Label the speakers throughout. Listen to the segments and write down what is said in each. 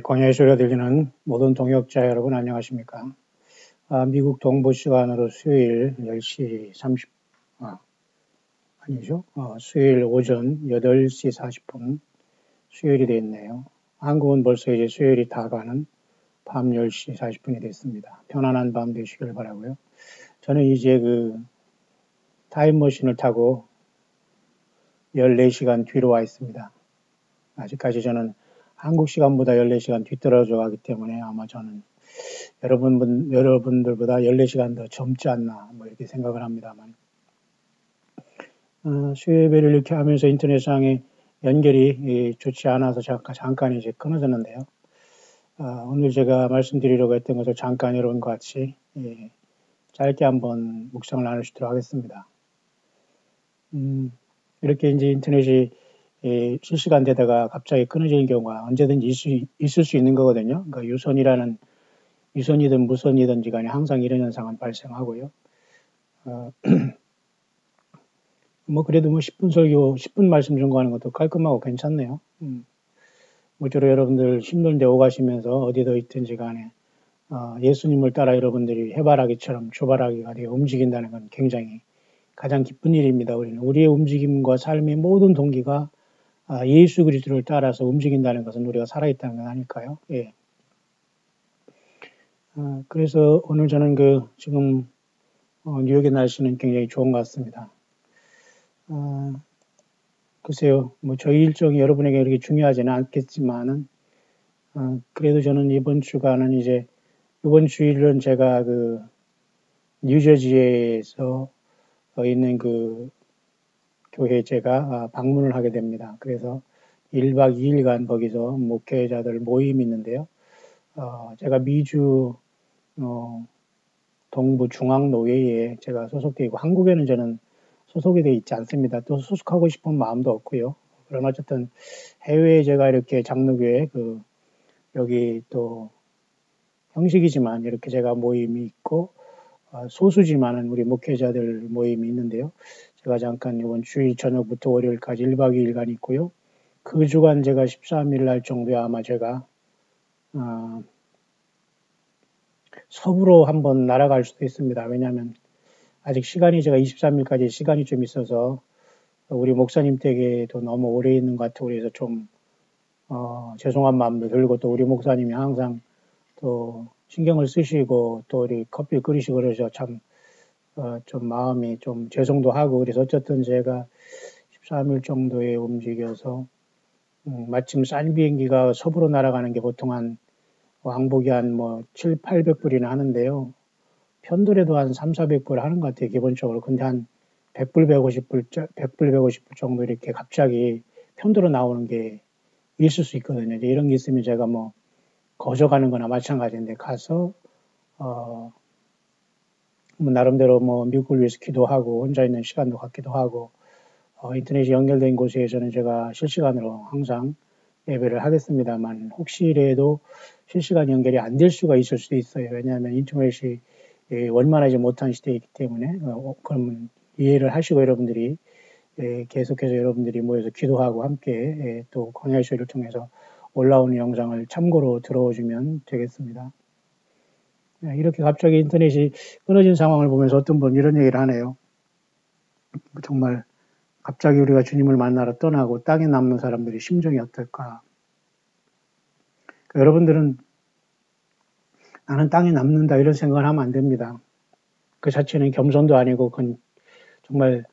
Speaker 1: 광야의 소리가 들리는 모든 동역자 여러분 안녕하십니까? 미국 동부 시간으로 수요일 10시 30, 아니죠? 수요일 오전 8시 40분 수요일이 됐네요. 한국은 벌써 이제 수요일이 다 가는 밤 10시 40분이 됐습니다. 편안한 밤 되시길 바라고요. 저는 이제 타임머신을 타고 14시간 뒤로 와 있습니다. 아직까지 저는 한국 시간보다 14시간 뒤떨어져 가기 때문에 아마 저는 여러분들보다 14시간 더 젊지 않나, 이렇게 생각을 합니다만. 수요 예배를 이렇게 하면서 인터넷상에 연결이 좋지 않아서 잠깐 이제 끊어졌는데요. 오늘 제가 말씀드리려고 했던 것을 잠깐 여러분과 같이 짧게 한번 묵상을 나눌 수 있도록 하겠습니다. 이렇게 이제 인터넷이 실시간 되다가 갑자기 끊어지는 경우가 언제든지 있을 수 있는 거거든요. 그러니까 유선이든 무선이든지 간에 항상 이런 현상은 발생하고요. 그래도 10분 설교, 10분 말씀 전거하는 것도 깔끔하고 괜찮네요. 모쪼록 여러분들 힘든데 오가시면서 어디서 있든지 간에 예수님을 따라 여러분들이 해바라기처럼 조바라기가 되어 움직인다는 건 굉장히 가장 기쁜 일입니다. 우리의 움직임과 삶의 모든 동기가 예수 그리스도를 따라서 움직인다는 것은 우리가 살아있다는 건 아닐까요? 예. 그래서 오늘 저는 지금 뉴욕의 날씨는 굉장히 좋은 것 같습니다. 글쎄요, 저희 일정이 여러분에게 그렇게 중요하지는 않겠지만은 그래도 저는 이번 주일은 제가 뉴저지에서 있는 교회에 제가 방문을 하게 됩니다. 그래서 1박 2일간 거기서 목회자들 모임이 있는데요. 제가 미주 동부 중앙노회에 제가 소속되어 있고, 한국에는 저는 소속이 되어 있지 않습니다. 또 소속하고 싶은 마음도 없고요. 그러나 어쨌든 해외에 제가 이렇게 장로교회 여기 또 형식이지만 이렇게 제가 모임이 있고, 소수지만은 우리 목회자들 모임이 있는데요. 제가 잠깐 이번 주일 저녁부터 월요일까지 1박 2일간 있고요. 그 주간 제가 13일 날 정도에 아마 제가 서부로 한번 날아갈 수도 있습니다. 왜냐하면 아직 제가 23일까지 시간이 좀 있어서 우리 목사님 댁에도 너무 오래 있는 것 같고 그래서 좀 죄송한 마음도 들고, 또 우리 목사님이 항상 또 신경을 쓰시고 또 우리 커피 끓이시고 그러셔서 참 좀 마음이 좀 죄송도 하고, 그래서 어쨌든 제가 13일 정도에 움직여서 마침 싼 비행기가 서부로 날아가는 게 보통 왕복이 7, 800불이나 하는데요. 편도래도 3, 400불 하는 것 같아요, 기본적으로. 근데 100불, 150불 정도 이렇게 갑자기 편도로 나오는 게 있을 수 있거든요. 이런 게 있으면 제가 거저가는 거나 마찬가지인데 가서, 나름대로 미국을 위해서 기도하고, 혼자 있는 시간도 갖기도 하고, 인터넷이 연결된 곳에서는 제가 실시간으로 항상 예배를 하겠습니다만, 혹시라도 실시간 연결이 안 될 수가 있을 수도 있어요. 왜냐하면 인터넷이 원만하지 못한 시대이기 때문에, 그러면 이해를 하시고 여러분들이 계속해서 여러분들이 모여서 기도하고 함께 또 광야의 소리를 통해서 올라오는 영상을 참고로 들어주면 되겠습니다. 이렇게 갑자기 인터넷이 끊어진 상황을 보면서 어떤 분 이런 얘기를 하네요. 정말 갑자기 우리가 주님을 만나러 떠나고 땅에 남는 사람들의 심정이 어떨까? 여러분들은 나는 땅에 남는다 이런 생각을 하면 안 됩니다. 그 자체는 겸손도 아니고 그건 정말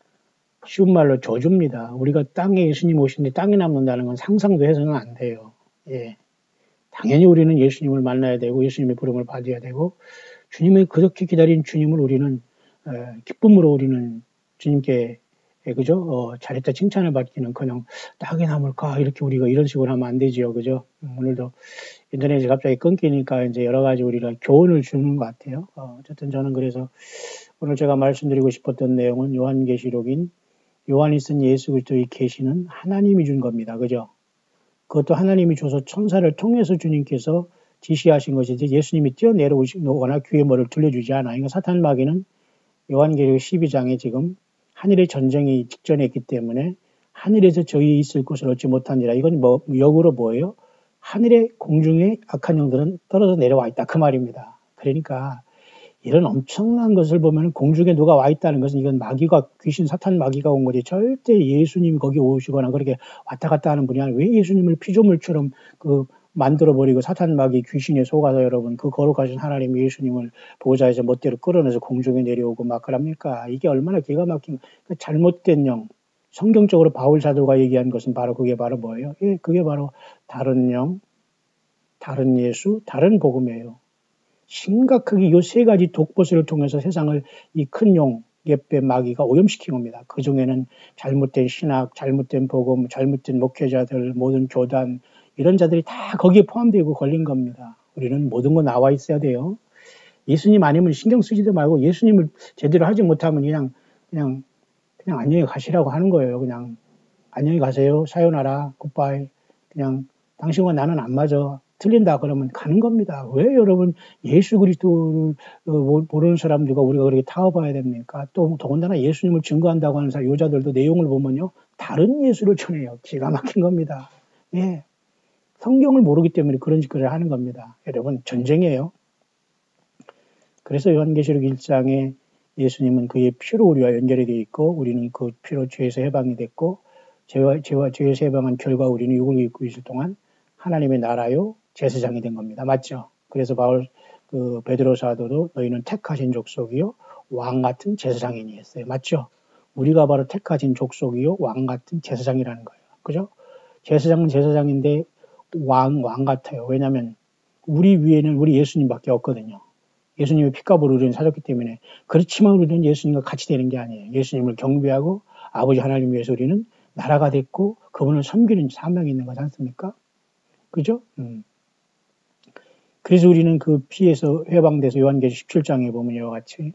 Speaker 1: 쉬운 말로 저주입니다. 우리가 땅에 예수님 오시는데 땅에 남는다는 건 상상도 해서는 안 돼요. 예. 당연히 우리는 예수님을 만나야 되고 예수님의 부름을 받아야 되고, 주님의 그렇게 기다린 주님을 우리는 기쁨으로 우리는 주님께 그죠? 잘했다 칭찬을 받기는커녕 땅에 남을까 이렇게 우리가 이런 식으로 하면 안 되지요, 그죠? 오늘도 인터넷이 갑자기 끊기니까 이제 여러 가지 우리가 교훈을 주는 것 같아요. 어쨌든 저는 그래서 오늘 제가 말씀드리고 싶었던 내용은 요한계시록인 요한이 쓴 예수 그리스도의 계시는 하나님이 준 겁니다, 그죠? 그것도 하나님이 줘서 천사를 통해서 주님께서 지시하신 것이지 예수님이 뛰어내려오거나 귀에 뭐를 들려주지 않아요. 그러니까 사탄 마귀는 요한계시록 12장에 지금 하늘의 전쟁이 직전에 있기 때문에 하늘에서 저희 있을 곳을 얻지 못하니라. 이건 역으로 뭐예요? 하늘의 공중에 악한 영들은 떨어져 내려와 있다. 그 말입니다. 그러니까 이런 엄청난 것을 보면 공중에 누가 와 있다는 것은 이건 마귀가 귀신 사탄 마귀가 온 거지 절대 예수님이 거기 오시거나 그렇게 왔다 갔다 하는 분이 아니라 왜 예수님을 피조물처럼 만들어 버리고 사탄 마귀 귀신에 속아서 여러분 그 거룩하신 하나님 예수님을 보좌에서 멋대로 끌어내서 공중에 내려오고 막 그럽니까? 이게 얼마나 기가 막힌 잘못된 영. 성경적으로 바울 사도가 얘기한 것은 바로 그게 바로 뭐예요? 예, 그게 바로 다른 영, 다른 예수, 다른 복음이에요. 심각하게 이 세 가지 독보스를 통해서 세상을 이 큰 용, 예배 마귀가 오염시킨 겁니다. 그 중에는 잘못된 신학, 잘못된 복음, 잘못된 목회자들, 모든 교단 이런 자들이 다 거기에 포함되고 걸린 겁니다. 우리는 모든 거 나와 있어야 돼요. 예수님 아니면 신경 쓰지도 말고 예수님을 제대로 하지 못하면 그냥 안녕히 가시라고 하는 거예요. 그냥 안녕히 가세요. 사요나라, 굿바이. 그냥 당신과 나는 안 맞아. 틀린다 그러면 가는 겁니다. 왜 여러분 예수 그리스도를 모르는 사람들과 우리가 그렇게 타협해야 됩니까? 또 더군다나 예수님을 증거한다고 하는 요자들도 내용을 보면요. 다른 예수를 전해요. 기가 막힌 겁니다. 예. 성경을 모르기 때문에 그런 짓을 하는 겁니다. 여러분 전쟁이에요. 그래서 요한계시록 1장에 예수님은 그의 피로 우리와 연결이 되어 있고 우리는 그 피로 죄에서 해방이 됐고 죄에서 해방한 결과 우리는 육을 입고 있을 동안 하나님의 나라요 제사장이 된 겁니다. 맞죠? 그래서 베드로 사도도 너희는 택하신 족속이요 왕 같은 제사장이니 했어요. 맞죠? 우리가 바로 택하신 족속이요 왕 같은 제사장이라는 거예요. 그죠? 제사장은 제사장인데 왕 같아요. 왜냐하면 우리 위에는 우리 예수님밖에 없거든요. 예수님의 피값으로 우리는 사줬기 때문에. 그렇지만 우리는 예수님과 같이 되는 게 아니에요. 예수님을 경배하고 아버지 하나님 위해서 우리는 나라가 됐고 그분을 섬기는 사명이 있는 거지 않습니까? 그죠? 그래서 우리는 그 피에서 해방돼서 요한계시록 17장에 보면 이와 같이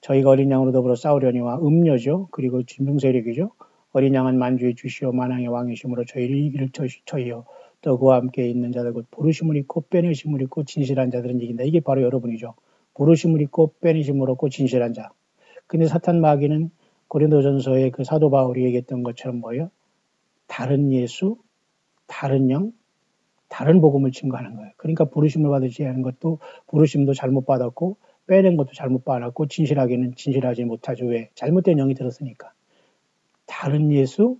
Speaker 1: 저희가 어린 양으로 더불어 싸우려니와 음녀죠. 그리고 짐승 세력이죠. 어린 양은 만주의 주시오 만왕의 왕이시므로 저희를 이기를 저희요. 또 그와 함께 있는 자들 곧 부르심을 입고 빼내심을 입고 진실한 자들은 이긴다. 이게 바로 여러분이죠. 부르심을 입고 빼내심을 얻고 진실한 자. 근데 사탄 마귀는 고린도전서에 그 사도 바울이 얘기했던 것처럼 뭐예요? 다른 예수, 다른 영, 다른 복음을 증거하는 거예요. 그러니까 부르심을 받으시 하는 것도 부르심도 잘못 받았고 빼낸 것도 잘못 받았고 진실하게는 진실하지 못하죠. 왜? 잘못된 영이 들었으니까. 다른 예수,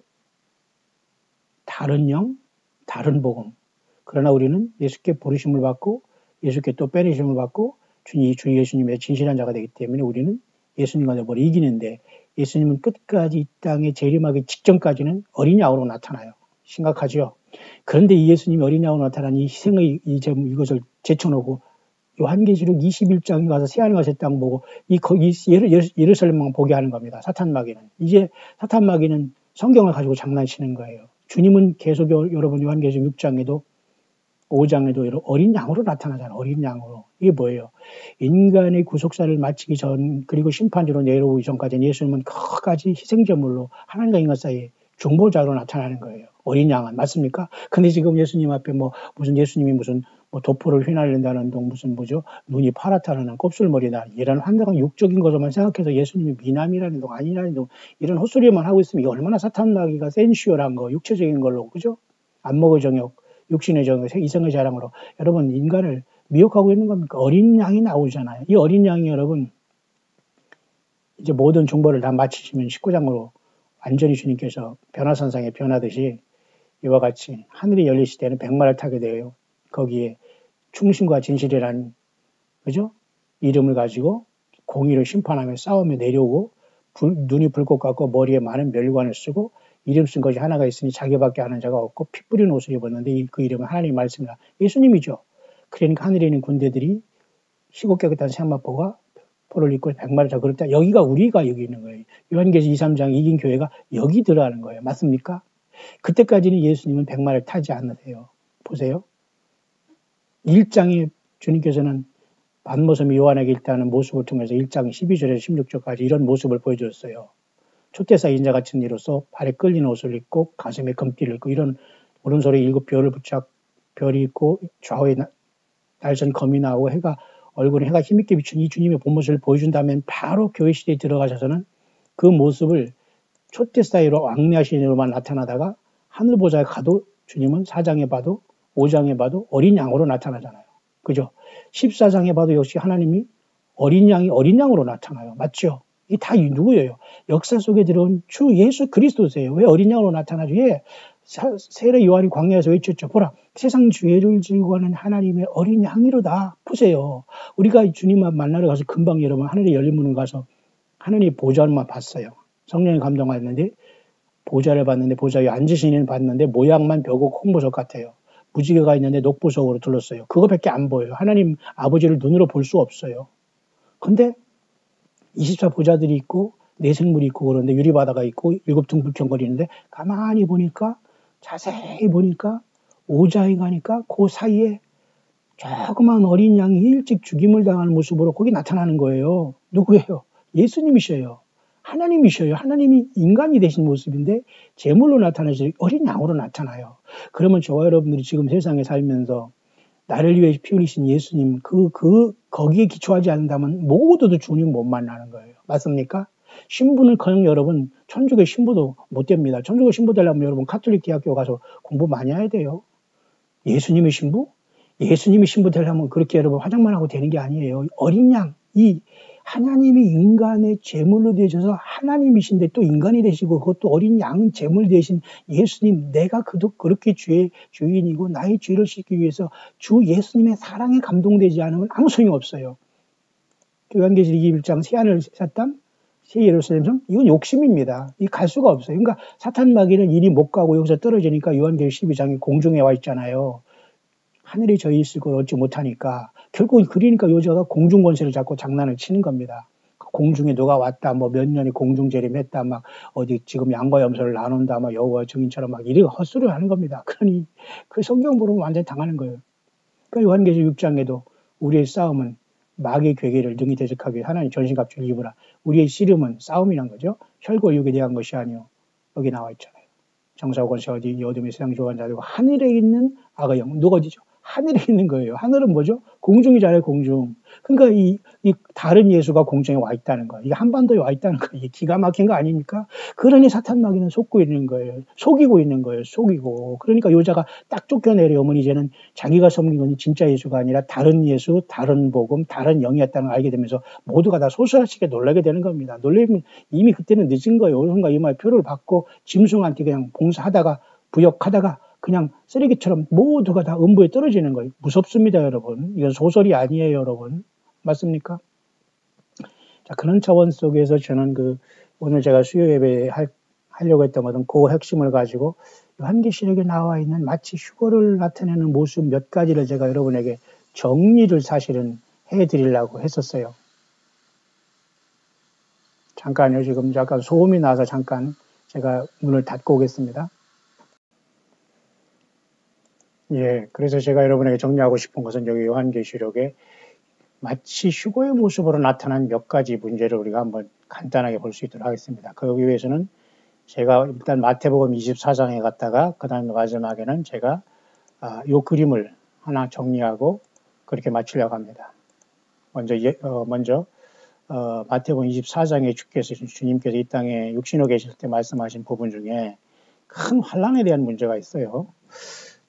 Speaker 1: 다른 영, 다른 복음. 그러나 우리는 예수께 부르심을 받고 예수께 또 빼내심을 받고 주 예수님의 진실한 자가 되기 때문에 우리는 예수님과 더불어 이기는데 예수님은 끝까지 이 땅에 재림하기 직전까지는 어린 양으로 나타나요. 심각하죠. 그런데 이 예수님이 어린 양으로 나타난 이 희생의 이것을 제쳐놓고 요한계시록 21장에 가서 새하늘 가서 땅 보고 예루살렘만 보게 하는 겁니다. 사탄 마귀는. 이제 사탄 마귀는 성경을 가지고 장난치는 거예요. 주님은 계속 여러분 요한계시록 6장에도 5장에도 어린 양으로 나타나잖아요. 어린 양으로. 이게 뭐예요? 인간의 구속사를 마치기 전 그리고 심판주로 내려오기 전까지는 예수님은 끝까지 희생제물로 하나님과 인간 사이에 중보자로 나타나는 거예요. 어린 양은. 맞습니까? 근데 지금 예수님 앞에 무슨 예수님이 무슨 도포를 휘날린다는 둥 무슨 눈이 파랗다는 곱슬머리다 이런 환장한 육적인 것만 생각해서 예수님이 미남이라는 둥 아니라는 둥 이런 헛소리만 하고 있으면 이게 얼마나 사탄 마귀가 센슈얼한 거 육체적인 걸로 그죠? 안목의 정욕 육신의 정욕 이성의 자랑으로 여러분 인간을 미혹하고 있는 겁니까? 어린 양이 나오잖아요. 이 어린 양이 여러분 이제 모든 중보를 다 마치시면 19장으로 완전히 주님께서 변화선상에 변하듯이 이와 같이 하늘이 열리실 때는 백마를 타게 돼요. 거기에 충신과 진실이라는 그죠? 이름을 가지고 공의를 심판하며 싸우며 내려오고 눈이 불꽃 같고 머리에 많은 멸관을 쓰고 이름 쓴 것이 하나가 있으니 자기밖에 아는 자가 없고 피 뿌린 옷을 입었는데 그 이름은 하나님의 말씀이다. 예수님이죠. 그러니까 하늘에 있는 군대들이 희고 깨끗한 세마포가 포를 입고 백마를 타고 그럴 때 여기가 우리가 여기 있는 거예요. 요한계시록 2, 3장 이긴 교회가 여기 들어가는 거예요. 맞습니까? 그때까지는 예수님은 백마를 타지 않으세요. 보세요. 1장에 주님께서는 반모섬이 요한에게 일다는 모습을 통해서 1장 12절에서 16절까지 이런 모습을 보여주었어요. 초대사 인자 같은 이로서 발에 끌린 옷을 입고 가슴에 금띠를 입고 이런 오른손에 7별을 붙잡 별이 있고 좌우에 날선 검이 나오고 얼굴에 해가 힘있게 비춘 이 주님의 본 모습을 보여준다면 바로 교회 시대에 들어가셔서는 그 모습을 초대사이로 왕래하신 이로만 나타나다가 하늘 보좌에 가도 주님은 4장에 봐도 5장에 봐도 어린 양으로 나타나잖아요. 그죠? 14장에 봐도 역시 하나님이 어린 양으로 나타나요. 맞죠? 이게 다 누구예요? 역사 속에 들어온 주 예수 그리스도세요. 왜 어린 양으로 나타나죠? 예. 세례 요한이 광야에서 외쳤죠. 보라, 세상 죄를 지고 가는 하나님의 어린 양이로다. 보세요. 우리가 주님만 만나러 가서 금방 여러분 하늘에 열린 문을 가서 하나님 보좌만 봤어요. 성령이 감동하였는데 보좌를 봤는데 보좌 위에 앉으신 이는 봤는데 모양만 벼고 콩보석 같아요. 무지개가 있는데 녹보석으로 둘렀어요. 그거밖에 안 보여요. 하나님 아버지를 눈으로 볼 수 없어요. 근데 24보좌들이 있고 내생물이 있고 그런데 유리바다가 있고 7등 불평거리는데 가만히 보니까 자세히 보니까 오자에 가니까 그 사이에 조그만 어린 양이 일찍 죽임을 당하는 모습으로 거기 나타나는 거예요. 누구예요? 예수님이셔요. 하나님이셔요. 하나님이 인간이 되신 모습인데 제물로 나타나시 어린 양으로 나타나요. 그러면 저와 여러분들이 지금 세상에 살면서 나를 위해 피 흘리신 예수님 거기에 기초하지 않는다면 모두도 주님 못 만나는 거예요. 맞습니까? 신부는 그냥 여러분 천주교 신부도 못 됩니다. 천주교 신부 되려면 여러분 가톨릭 대학교 가서 공부 많이 해야 돼요. 예수님의 신부? 예수님의 신부 되려면 그렇게 여러분 화장만 하고 되는 게 아니에요. 어린 양, 이 하나님이 인간의 제물로 되셔서 하나님이신데 또 인간이 되시고 그것도 어린 양 제물 되신 예수님, 내가 그렇게 죄의 주인이고 나의 죄를 씻기 위해서 주 예수님의 사랑에 감동되지 않으면 아무 소용이 없어요. 요한계시록 21장 새하늘 새 땅, 새 예루살렘성, 이건 욕심입니다. 이 갈 수가 없어요. 그러니까 사탄 마귀는 이리 못 가고 여기서 떨어지니까 요한계시록 12장에 공중에 와 있잖아요. 하늘에 저 있을 걸 얻지 못하니까 결국 그러니까 여자가 공중 권세를 잡고 장난을 치는 겁니다. 공중에 누가 왔다, 뭐 몇 년이 공중 재림했다, 막 어디 지금 양과 염소를 나눈다, 막 여호와 증인처럼 막 이렇게 헛소리를 하는 겁니다. 그러니 그 성경 보면 완전히 당하는 거예요. 그러니까 요한계시록 6장에도 우리의 싸움은 마귀의 괴계를 능히 대적하기 위해 하나님 전신갑주를 입으라. 우리의 씨름은 싸움이란 거죠. 혈골육에 대한 것이 아니요. 여기 나와 있잖아요. 정사와 권세 어디 어둠의 세상 조한 자들고 하늘에 있는 악의 영. 누가 어디죠? 하늘에 있는 거예요. 하늘은 뭐죠? 공중이잖아요, 공중. 그러니까 이 다른 예수가 공중에 와 있다는 거예요. 이게 한반도에 와 있다는 거예요. 이게 기가 막힌 거 아닙니까? 그러니 사탄 마귀는 속고 있는 거예요. 속이고 있는 거예요. 속이고. 그러니까 여자가 딱 쫓겨내려오면 이제는 자기가 섬긴 건 진짜 예수가 아니라 다른 예수, 다른 복음, 다른 영이었다는 걸 알게 되면서 모두가 다 소스라치게 놀라게 되는 겁니다. 놀라면 이미 그때는 늦은 거예요. 어디선가 이마에 표를 받고 짐승한테 그냥 봉사하다가 부역하다가 그냥 쓰레기처럼 모두가 다 음부에 떨어지는 거예요. 무섭습니다, 여러분. 이건 소설이 아니에요, 여러분. 맞습니까? 자, 그런 차원 속에서 저는 오늘 제가 수요 예배 하려고 했던 것은 그 핵심을 가지고 요한계시록에 나와 있는 마치 휴거를 나타내는 모습 몇 가지를 제가 여러분에게 정리를 사실은 해드리려고 했었어요. 잠깐요. 지금 약간 소음이 나서 잠깐 제가 문을 닫고 오겠습니다. 예, 그래서 제가 여러분에게 정리하고 싶은 것은 여기 요한계시록에 마치 휴거의 모습으로 나타난 몇 가지 문제를 우리가 한번 간단하게 볼 수 있도록 하겠습니다. 그러기 위해서는 제가 일단 마태복음 24장에 갔다가 그 다음 마지막에는 제가 요 그림을 하나 정리하고 그렇게 마치려고 합니다. 먼저 마태복음 24장에 주님께서 이 땅에 육신으로 계실 때 말씀하신 부분 중에 큰 환란에 대한 문제가 있어요.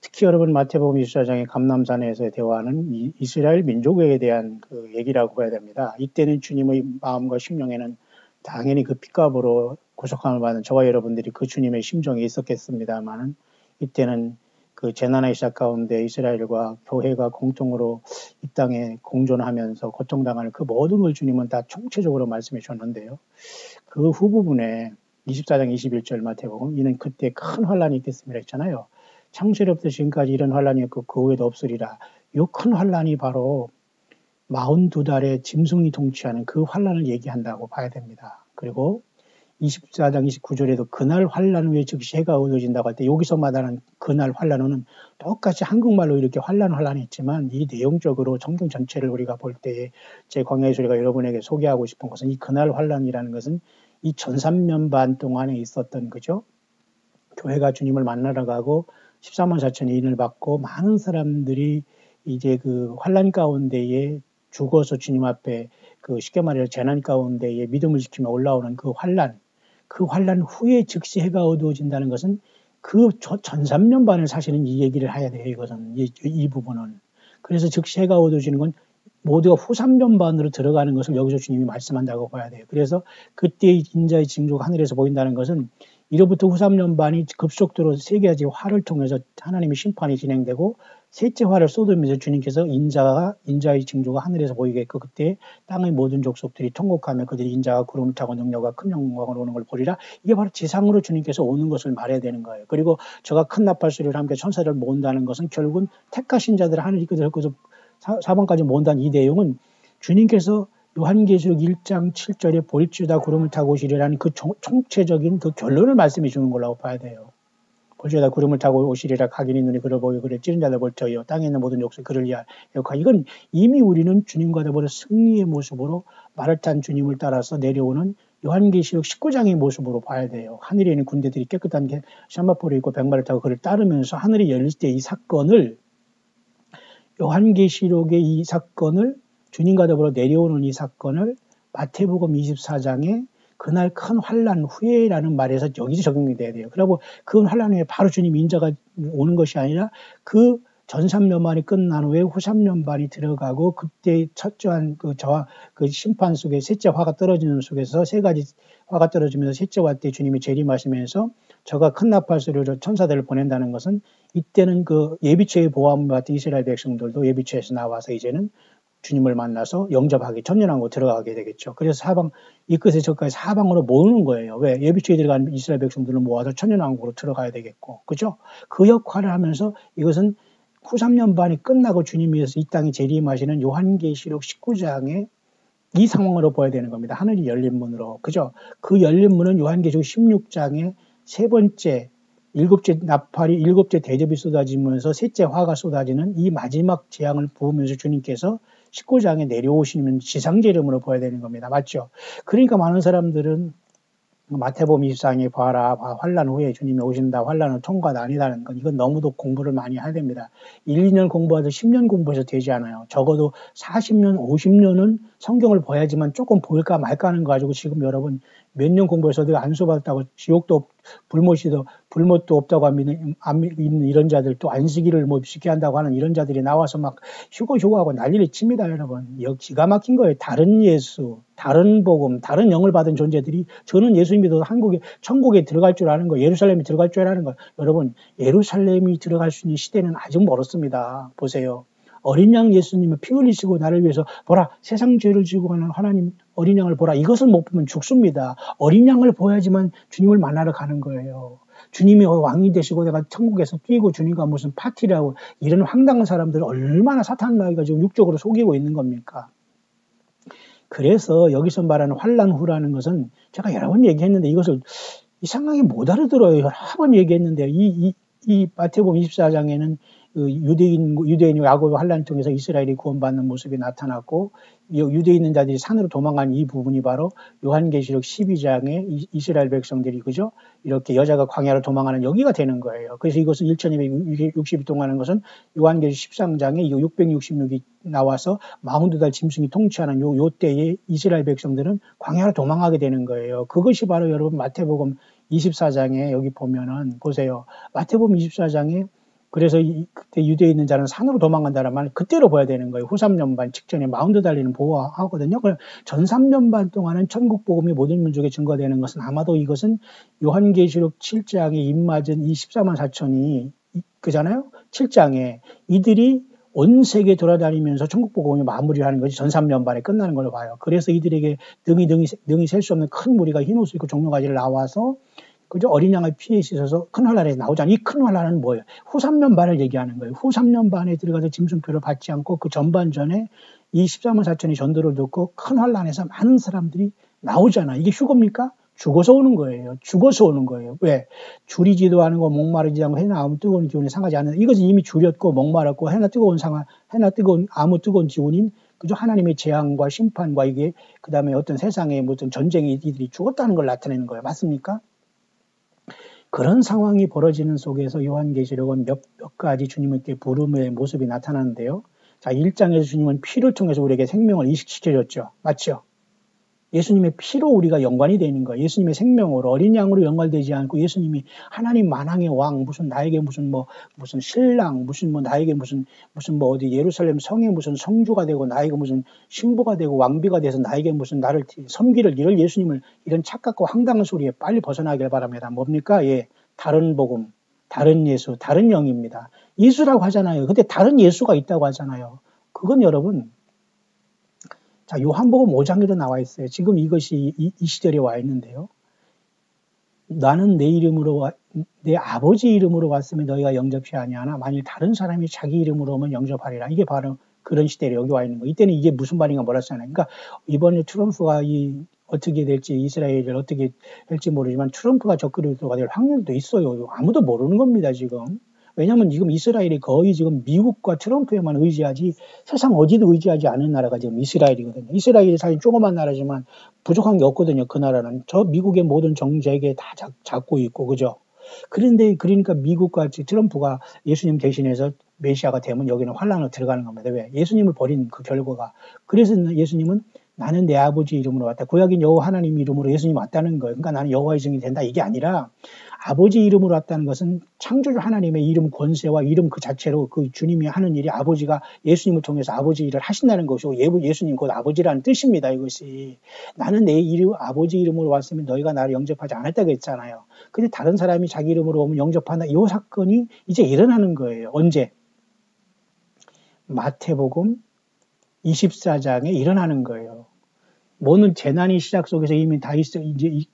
Speaker 1: 특히 여러분 마태복음 24장의 감람산에서 대화하는 이스라엘 민족에 대한 그 얘기라고 해야 됩니다. 이때는 주님의 마음과 심령에는 당연히 그 핏값으로 구속함을 받은 저와 여러분들이 그 주님의 심정이 있었겠습니다만은 이때는 그 재난의 시작 가운데 이스라엘과 교회가 공통으로 이 땅에 공존하면서 고통당하는 그 모든 걸 주님은 다 총체적으로 말씀해 주셨는데요. 그 후부분에 24장 21절 마태복음 이는 그때 큰 환란이 있겠습니다 했잖아요. 창세로부터 지금까지 이런 환란이 없고 그 후에도 없으리라. 이 큰 환란이 바로 42달의 짐승이 통치하는 그 환란을 얘기한다고 봐야 됩니다. 그리고 24장 29절에도 그날 환란 후에 즉시 해가 어두워진다고 할 때 여기서 말하는 그날 환란은 똑같이 한국말로 이렇게 환란 했지만 이 내용적으로 성경 전체를 우리가 볼 때에 제 광야의 소리가 여러분에게 소개하고 싶은 것은 이 그날 환란이라는 것은 이 13년 반 동안에 있었던 거죠. 교회가 주님을 만나러 가고 14만 4천의 인을 받고 많은 사람들이 이제 그 환란 가운데에 죽어서 주님 앞에 그 쉽게 말해서 재난 가운데에 믿음을 지키며 올라오는 그 환란 후에 즉시 해가 어두워진다는 것은 그 전삼년반을 사실은 이 얘기를 해야 돼요. 이것은 이 부분은. 그래서 즉시 해가 어두워지는 건 모두가 후삼년반으로 들어가는 것을 여기서 주님이 말씀한다고 봐야 돼요. 그래서 그때 인자의 징조가 하늘에서 보인다는 것은 이로부터 후삼년반이 급속도로 세 가지 화를 통해서 하나님의 심판이 진행되고 셋째 화를 쏟으면서 주님께서 인자의 징조가 하늘에서 보이겠고 그때 땅의 모든 족속들이 통곡하며 그들이 인자가 구름을 타고 능력과 큰 영광을 오는 걸 보리라. 이게 바로 지상으로 주님께서 오는 것을 말해야 되는 거예요. 그리고 저가 큰 나팔 소리를 함께 천사를 모은다는 것은 결국은 택하신 자들을 하늘이 끄들고서 사방까지 모은다는 이 내용은 주님께서 요한계시록 1장 7절에 볼지어다 구름을 타고 오시리라는 그 총체적인 그 결론을 말씀해 주는 거라고 봐야 돼요. 볼지어다 구름을 타고 오시리라 각인이 눈이 그를 보고 그를 찌른 자들 볼 터이요 땅에 있는 모든 족속 그를 위하여. 이건 이미 우리는 주님과 더불어 승리의 모습으로 말을 탄 주님을 따라서 내려오는 요한계시록 19장의 모습으로 봐야 돼요. 하늘에 있는 군대들이 깨끗한 게 샤마포를 입고 백마를 타고 그를 따르면서 하늘이 열릴 때 이 사건을 요한계시록의 이 사건을 주님과 더불어 내려오는 이 사건을 마태복음 24장에 그날 큰 환난 후에라는 말에서 여기서 적용이 돼야 돼요. 그리고 그 환난 후에 바로 주님 인자가 오는 것이 아니라 그 전 3년반이 끝난 후에 후 3년반이 들어가고 그때 첫째한 그 심판 속에 셋째 화가 떨어지는 속에서 세 가지 화가 떨어지면서 셋째 화 때 주님이 재림하시면서 저가 큰 나팔 소리로 천사들을 보낸다는 것은 이때는 그 예비처의 보호함을 받은 이스라엘 백성들도 예비처에서 나와서 이제는 주님을 만나서 영접하게 천년왕국으로 들어가게 되겠죠. 그래서 이 끝에 저까지 사방으로 모으는 거예요. 왜? 예비처에 들어간 이스라엘 백성들을 모아서 천년왕국으로 들어가야 되겠고, 그죠? 그 역할을 하면서 이것은 후 3년반이 끝나고 주님께서 이 땅에 재림하시는 요한계시록 19장의 이 상황으로 보아야 되는 겁니다. 하늘이 열린 문으로, 그죠? 그 열린 문은 요한계시록 16장의 세 번째, 일곱째 나팔이 일곱째 대접이 쏟아지면서 셋째 화가 쏟아지는 이 마지막 재앙을 부으면서 주님께서 19장에 내려오시는 지상재림으로 보아야 되는 겁니다. 맞죠? 그러니까 많은 사람들은 마태복음 24장에 봐라, 환난 후에 주님이 오신다, 환난은 통과가 아니다는 건 이건 너무도 공부를 많이 해야 됩니다. 1, 2년 공부해도 10년 공부해서 되지 않아요. 적어도 40년, 50년은 성경을 봐야지만 조금 볼까 말까 하는 거 가지고 지금 여러분 몇 년 공부해서도 안수받았다고 지옥도 불못도 없다고 믿는 이런 자들 또 안식일을 뭐 쉽게 한다고 하는 이런 자들이 나와서 막 휴고하고 난리를 칩니다, 여러분. 기가 막힌 거예요. 다른 예수, 다른 복음, 다른 영을 받은 존재들이 저는 예수 믿어도 천국에 들어갈 줄 아는 거, 예루살렘에 들어갈 줄 아는 거. 여러분, 예루살렘이 들어갈 수 있는 시대는 아직 멀었습니다. 보세요. 어린 양 예수님을 피 흘리시고 나를 위해서 보라 세상 죄를 지고 가는 하나님 어린 양을 보라. 이것을 못 보면 죽습니다. 어린 양을 보야지만 주님을 만나러 가는 거예요. 주님이 왕이 되시고 내가 천국에서 뛰고 주님과 무슨 파티를 하고 이런 황당한 사람들을 얼마나 사탄마귀가 지금 육적으로 속이고 있는 겁니까? 그래서 여기서 말하는 환난 후라는 것은 제가 여러 번 얘기했는데 이것을 이상하게 못 알아들어요. 여러 번 얘기했는데 이 마태복음 24장에는 유대인 야곱의 환란을 통해서 이스라엘이 구원받는 모습이 나타났고 유대에 있는 자들이 산으로 도망간 이 부분이 바로 요한계시록 12장에 이스라엘 백성들이 그죠? 이렇게 여자가 광야로 도망하는 여기가 되는 거예요. 그래서 이것은 1260일 동안 것은 요한계시록 13장에 이 666이 나와서 42달 짐승이 통치하는 요 때에 이스라엘 백성들은 광야로 도망하게 되는 거예요. 그것이 바로 여러분 마태복음 24장에 여기 보면은 보세요. 마태복음 24장에 그래서 그때 유대에 있는 자는 산으로 도망간다는 말 그때로 봐야 되는 거예요. 후 3년반 직전에 42달리는 보호하거든요. 전 3년반 동안은 천국 복음이 모든 민족에 증거되는 것은 아마도 이것은 요한계시록 7장에 입맞은 이 14만 4천이 그잖아요. 7장에 이들이 온 세계 돌아다니면서 천국 복음이 마무리하는 것이 전 3년반에 끝나는 걸로 봐요. 그래서 이들에게 능히 셀 수 없는 큰 무리가 흰 옷을 입고 종려가지를 나와서 그죠? 어린 양의 피에 씻어서 큰 환란에 나오잖아요. 이 큰 환란은 뭐예요? 후 3년반을 얘기하는 거예요. 후 3년반에 들어가서 짐승표를 받지 않고 그 전반 전에 이 14만 4천이 전도를 듣고 큰 환란에서 많은 사람들이 나오잖아요. 이게 휴거입니까? 죽어서 오는 거예요. 죽어서 오는 거예요. 왜? 줄이지도 않고 목마르지 않고 해나 아무 뜨거운 기운이 상하지 않는 이것은 이미 줄였고 목마랐고 해나 뜨거운 아무 뜨거운 기운인 그죠? 하나님의 재앙과 심판과 이게 그 다음에 어떤 세상의 무슨 전쟁에 이들이 죽었다는 걸 나타내는 거예요. 맞습니까? 그런 상황이 벌어지는 속에서 요한계시록은 몇 가지 주님께 부름의 모습이 나타나는데요. 자, 1장에서 주님은 피를 통해서 우리에게 생명을 이식시켜줬죠. 맞죠? 예수님의 피로 우리가 연관이 되는 거예요. 예수님의 생명으로 어린 양으로 연관되지 않고 예수님이 하나님 만왕의 왕, 무슨 나에게 무슨 신랑, 무슨 나에게 무슨 어디 예루살렘 성에 무슨 성주가 되고 나에게 무슨 신부가 되고 왕비가 돼서 나에게 무슨 나를 섬기를 이럴 예수님을 이런 착각과 황당한 소리에 빨리 벗어나길 바랍니다. 뭡니까? 예, 다른 복음, 다른 예수, 다른 영입니다. 예수라고 하잖아요. 근데 다른 예수가 있다고 하잖아요. 그건 여러분, 자, 요한복음 5장에도 나와 있어요. 지금 이것이 이 시절에 와 있는데요. 나는 내 아버지 이름으로 왔으면 너희가 영접치 아니하나 만일 다른 사람이 자기 이름으로 오면 영접하리라. 이게 바로 그런 시대에 여기 와 있는 거. 이때는 이게 무슨 말인가 몰랐잖아요. 그러니까 이번에 트럼프가 어떻게 될지 이스라엘을 어떻게 할지 모르지만 트럼프가 적그리스도가 될 확률도 있어요. 아무도 모르는 겁니다, 지금. 왜냐하면 지금 이스라엘이 거의 지금 미국과 트럼프에만 의지하지 세상 어디도 의지하지 않은 나라가 지금 이스라엘이거든요. 이스라엘이 사실 조그만 나라지만 부족한 게 없거든요. 그 나라는. 저 미국의 모든 정책에 다 잡고 있고, 그죠? 그러니까 미국과 트럼프가 예수님 대신해서 메시아가 되면 여기는 환란으로 들어가는 겁니다. 왜? 예수님을 버린 그 결과가. 그래서 예수님은 나는 내 아버지 이름으로 왔다. 구약인 여호와 하나님 이름으로 예수님 왔다는 거예요. 그러니까 나는 여호와의 증인이 된다. 이게 아니라 아버지 이름으로 왔다는 것은 창조주 하나님의 이름 권세와 이름 그 자체로 그 주님이 하는 일이 아버지가 예수님을 통해서 아버지 일을 하신다는 것이고 예수님 곧 아버지라는 뜻입니다. 이것이. 나는 내 아버지 이름으로 왔으면 너희가 나를 영접하지 않았다고 했잖아요. 근데 다른 사람이 자기 이름으로 오면 영접한다. 이 사건이 이제 일어나는 거예요. 언제? 마태복음 24장에 일어나는 거예요. 모든 재난이 시작 속에서 이미 다 있어. 이제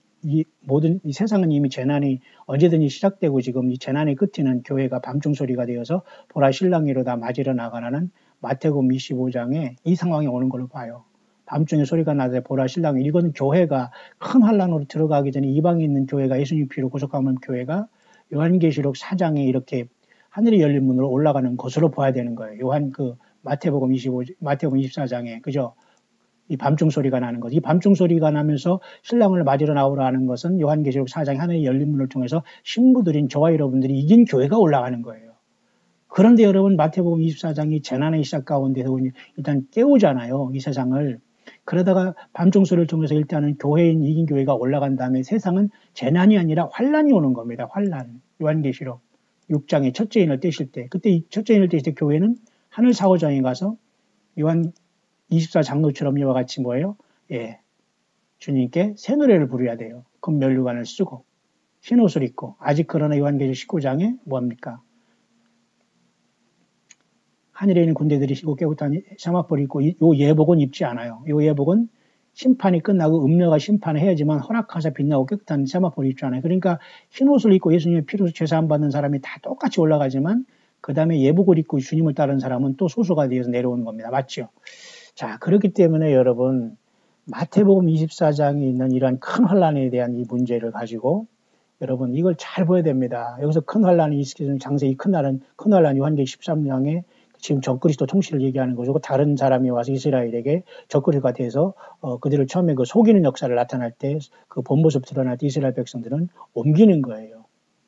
Speaker 1: 모든 이 세상은 이미 재난이 언제든지 시작되고 지금 이 재난의 끝에는 교회가 밤중 소리가 되어서 보라 신랑이로 다 맞으러 나가라는 마태복음 25장에 이 상황이 오는 걸로 봐요. 밤중에 소리가 나서 보라 신랑이 이건 교회가 큰 환란으로 들어가기 전에 이방에 있는 교회가 예수님 피로 구속하면 교회가 요한계시록 4장에 이렇게 하늘이 열린 문으로 올라가는 것으로 봐야 되는 거예요. 마태복음 24장에 그죠? 이 밤중 소리가 나는 것. 이 밤중 소리가 나면서 신랑을 맞으러 나오라 하는 것은 요한계시록 4장 하늘의 열린 문을 통해서 신부들인 저와 여러분들이 이긴 교회가 올라가는 거예요. 그런데 여러분 마태복음 24장이 재난의 시작 가운데서 일단 깨우잖아요. 이 세상을. 그러다가 밤중 소리를 통해서 일단은 교회인 이긴 교회가 올라간 다음에 세상은 재난이 아니라 환란이 오는 겁니다. 환란. 요한계시록 6장에 첫째 인을 떼실 때. 그때 이 첫째 인을 떼실 때 교회는 하늘 사호장에 가서 요한 24장로처럼 이와 같이 뭐예요? 예, 주님께 새 노래를 부르어야 돼요. 금면류관을 쓰고 흰옷을 입고 아직 그러나 요한계시록 19장에 뭐합니까? 하늘에 있는 군대들이 시고 깨우탄 사마포를 입고 요 예복은 입지 않아요. 요 예복은 심판이 끝나고 음녀가 심판을 해야지만 허락하사 빛나고 깨끗한 세마포를 입지 않아요. 그러니까 흰옷을 입고 예수님의 피로 제사함 받는 사람이 다 똑같이 올라가지만 그 다음에 예복을 입고 주님을 따르는 사람은 또 소수가 되어서 내려오는 겁니다. 맞죠? 자, 그렇기 때문에 여러분 마태복음 24장에 있는 이러한 큰 환란에 대한 이 문제를 가지고 여러분 이걸 잘 보여야 됩니다. 여기서 큰 환란이 있으면 장세 이 큰 환란 요한계시록 13장에 지금 적그리스도 통치를 얘기하는 거죠. 다른 사람이 와서 이스라엘에게 적그리스도가 돼서 그들을 처음에 그 속이는 역사를 나타날 때 그 본 모습 드러날 때 이스라엘 백성들은 옮기는 거예요.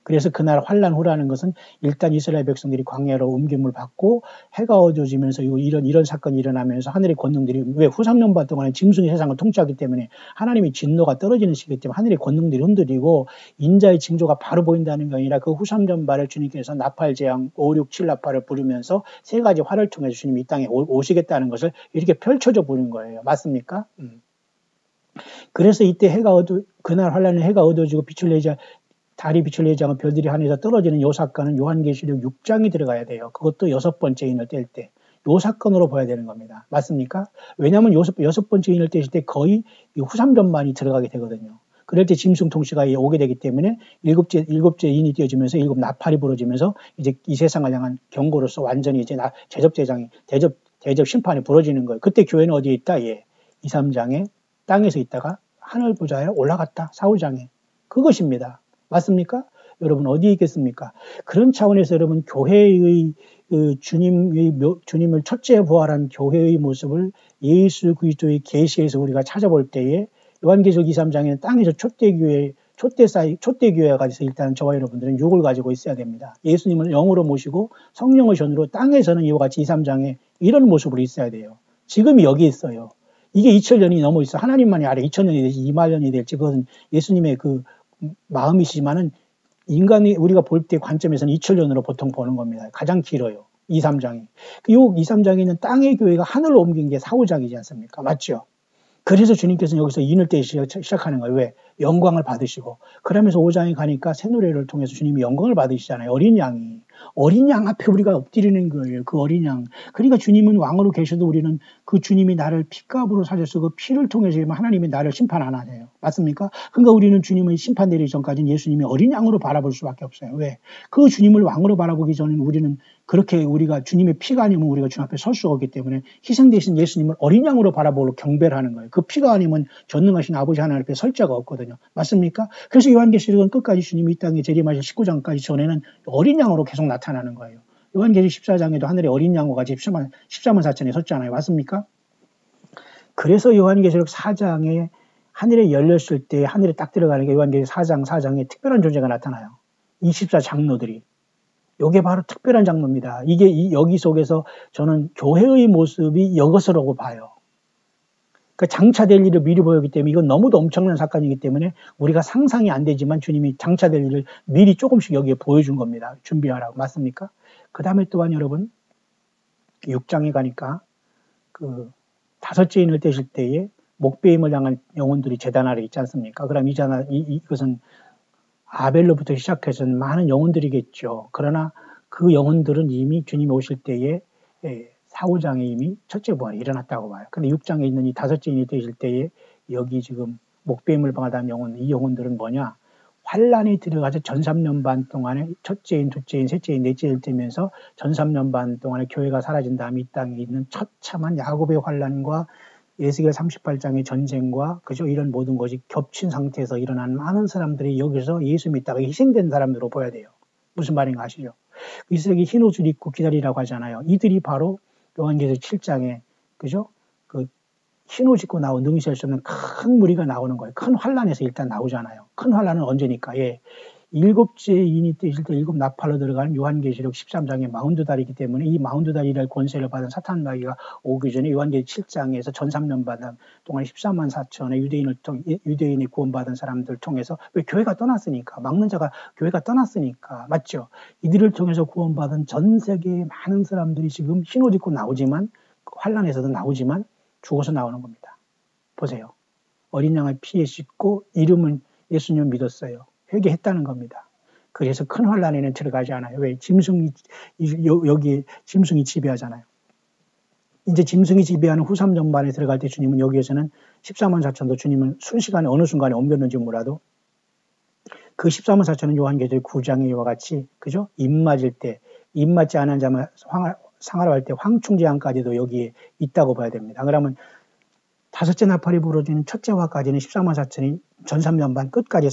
Speaker 1: 그래서 그날 환란 후라는 것은 일단 이스라엘 백성들이 광야로 옮김을 받고 해가 어두워지면서 이런 사건이 일어나면서 하늘의 권능들이 왜 후 3년반 동안에 짐승이 세상을 통치하기 때문에 하나님의 진노가 떨어지는 시기 때문에 하늘의 권능들이 흔들리고 인자의 징조가 바로 보인다는 게 아니라 그 후 3년반을 주님께서 나팔 재앙 5, 6, 7 나팔을 부르면서 세 가지 활을 통해서 주님이 이 땅에 오시겠다는 것을 이렇게 펼쳐져 보는 거예요. 맞습니까? 그래서 이때 그날 환란에 해가 어두워지고 빛을 내지 달이 빛을 내지 않고 별들이 하늘에서 떨어지는 요 사건은 요한계시록 6장이 들어가야 돼요. 그것도 6번째 인을 뗄 때. 요 사건으로 봐야 되는 겁니다. 맞습니까? 왜냐하면 6번째 인을 떼실 때 거의 후 3년만이 들어가게 되거든요. 그럴 때 짐승 통치가 오게 되기 때문에 일곱째 인이 띄어지면서 일곱 나팔이 부러지면서 이제 이 세상을 향한 경고로서 완전히 이제 대접 심판이 부러지는 거예요. 그때 교회는 어디에 있다? 예. 2, 3장에 땅에서 있다가 하늘 보좌에 올라갔다. 4, 5장에. 그것입니다. 맞습니까? 여러분 어디에 있겠습니까? 그런 차원에서 여러분 교회의 주님을 첫째 부활한 교회의 모습을 예수 그리스도의 계시에서 우리가 찾아볼 때에 요한계시록 2, 3장에는 땅에서 촛대 교회가 돼서 일단 저와 여러분들은 육을 가지고 있어야 됩니다. 예수님을 영으로 모시고 성령의 전으로 땅에서는 이와 같이 2, 3장에 이런 모습으로 있어야 돼요. 지금이 여기 있어요. 이게 2000년이 넘어 있어. 하나님만이 알아. 2000년이 될지 2만년이 될지 그것은 예수님의 그 마음이시지만은 인간이 우리가 볼 때 관점에서는 2000년으로 보통 보는 겁니다. 가장 길어요. 2, 3장이. 요 2, 3장에 있는 땅의 교회가 하늘로 옮긴 게 4, 5장이지 않습니까? 맞죠? 그래서 주님께서는 여기서 인을 떼기 시작하는 거예요. 왜? 영광을 받으시고. 그러면서 5장에 가니까 새 노래를 통해서 주님이 영광을 받으시잖아요. 어린 양이. 어린 양 앞에 우리가 엎드리는 거예요. 그 어린 양. 그러니까 주님은 왕으로 계셔도 우리는 그 주님이 나를 피값으로 사셔서 그 피를 통해서 하나님이 나를 심판 안 하세요. 맞습니까? 그러니까 우리는 주님의 심판 내리기 전까지는 예수님이 어린 양으로 바라볼 수밖에 없어요. 왜? 그 주님을 왕으로 바라보기 전에는 우리는 그렇게 우리가 주님의 피가 아니면 우리가 주님 앞에 설 수가 없기 때문에 희생 대신 예수님을 어린 양으로 바라보고 경배를 하는 거예요. 그 피가 아니면 전능하신 아버지 하나님 앞에 설 자가 없거든요. 맞습니까? 그래서 요한계시록은 끝까지 주님이 이 땅에 재림하실 19장까지 전에는 어린 양으로 계속 나타나는 거예요. 요한계시록 14장에도 하늘에 어린 양과 같이 14만 4천에 섰잖아요. 맞습니까? 그래서 요한계시록 4장에 하늘에 열렸을 때 하늘에 딱 들어가는 게 요한계시록 4장에 특별한 존재가 나타나요. 24장로들이. 이게 바로 특별한 장로입니다. 이게 여기 속에서 저는 교회의 모습이 이것이라고 봐요. 그러니까 장차될 일을 미리 보였기 때문에 이건 너무도 엄청난 사건이기 때문에 우리가 상상이 안 되지만 주님이 장차될 일을 미리 조금씩 여기에 보여준 겁니다. 준비하라고. 맞습니까? 그 다음에 또한 여러분 6장에 가니까 그 다섯째 인을 떼실 때에 목베임을 향한 영혼들이 제단 아래 있지 않습니까? 그럼 이것은 아벨로부터 시작해서 많은 영혼들이겠죠. 그러나 그 영혼들은 이미 주님이 오실 때에 4, 5장에 이미 첫째 부활이 일어났다고 봐요. 근데 6장에 있는 이 다섯째 인이 되실 때에 여기 지금 목베임을 받은 영혼, 이 영혼들은 뭐냐? 환란에 들어가서 전 3년 반 동안에 첫째 인, 둘째 인, 셋째 인, 넷째 인 되면서 전 3년 반 동안에 교회가 사라진 다음에 이 땅에 있는 처참한 야곱의 환란과 에스겔 38장의 전쟁과 그죠? 이런 모든 것이 겹친 상태에서 일어난 많은 사람들이 여기서 예수 믿다가 희생된 사람들로 보여야 돼요. 무슨 말인가 아시죠? 이스라엘이 흰 옷을 입고 기다리라고 하잖아요. 이들이 바로 요한계시록 7장에 그죠? 그 흰 옷 입고 나온 능히 셀 수 없는 큰 무리가 나오는 거예요. 큰 환란에서 일단 나오잖아요. 큰 환란은 언제니까? 예. 일곱째 인이 떼실 때 일곱 나팔로 들어가는 요한계시록 13장의 마운드다리이기 때문에 이 마운드다리를 권세를 받은 사탄 마귀가 오기 전에 요한계시록 7장에서 전 3년 동안 14만 4천의 유대인이 구원받은 사람들 통해서 왜 교회가 떠났으니까 막는 자가 교회가 떠났으니까 맞죠? 이들을 통해서 구원받은 전 세계의 많은 사람들이 지금 흰옷 입고 나오지만 환란에서도 나오지만 죽어서 나오는 겁니다. 보세요. 어린 양의 피에 씻고 이름은 예수님을 믿었어요. 회개했다는 겁니다. 그래서 큰 환란에는 들어가지 않아요. 왜? 여기 짐승이 지배하잖아요. 이제 짐승이 지배하는 후삼 전반에 들어갈 때 주님은 여기에서는 14만 4천도 주님은 순식간에 어느 순간에 옮겼는지 몰라도 그 14만 4천은 요한계시록 9장에 이와 같이 그죠? 입 맞을 때, 입 맞지 않은 자만 상하러 할 때 황충제한까지도 여기에 있다고 봐야 됩니다. 그러면 다섯째 나팔이 부러지는 첫째 화까지는 14만 4천이 전 3년 반 끝까지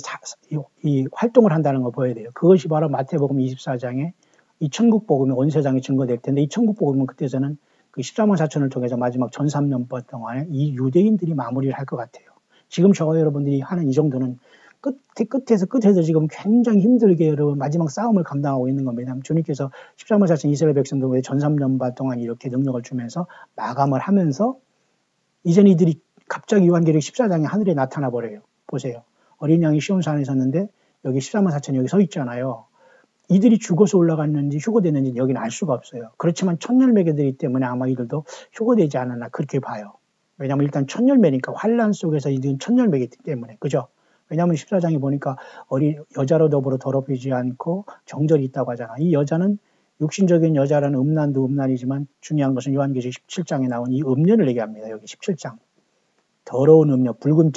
Speaker 1: 이 활동을 한다는 거 보여야 돼요. 그것이 바로 마태복음 24장에 이 천국복음이 온 세상에 증거될 텐데 이 천국복음은 그때서는 그 14만 4천을 통해서 마지막 전 3년 반 동안에 이 유대인들이 마무리를 할 것 같아요. 지금 저와 여러분들이 하는 이 정도는 끝에서 지금 굉장히 힘들게 여러분 마지막 싸움을 감당하고 있는 겁니다. 주님께서 14만 4천 이스라엘 백성들에게 전 3년 반 동안 이렇게 능력을 주면서 마감을 하면서 이제는 이들이 갑자기 요한계시록 14장에 하늘에 나타나 버려요. 보세요. 어린 양이 시온산에 섰는데 여기 14만 4천이 여기 서 있잖아요. 이들이 죽어서 올라갔는지 휴거됐는지 여기는 알 수가 없어요. 그렇지만 천열매개들이기 때문에 아마 이들도 휴거되지 않았나 그렇게 봐요. 왜냐하면 일단 천열매니까 환란 속에서 이들은 천열매이기 때문에 그죠? 왜냐하면 14장에 보니까 여자로 더불어 더럽히지 않고 정절이 있다고 하잖아. 이 여자는 육신적인 여자라는 음란도 음란이지만 중요한 것은 요한계시록 17장에 나온 이 음녀를 얘기합니다. 여기 17장. 더러운 음녀, 붉은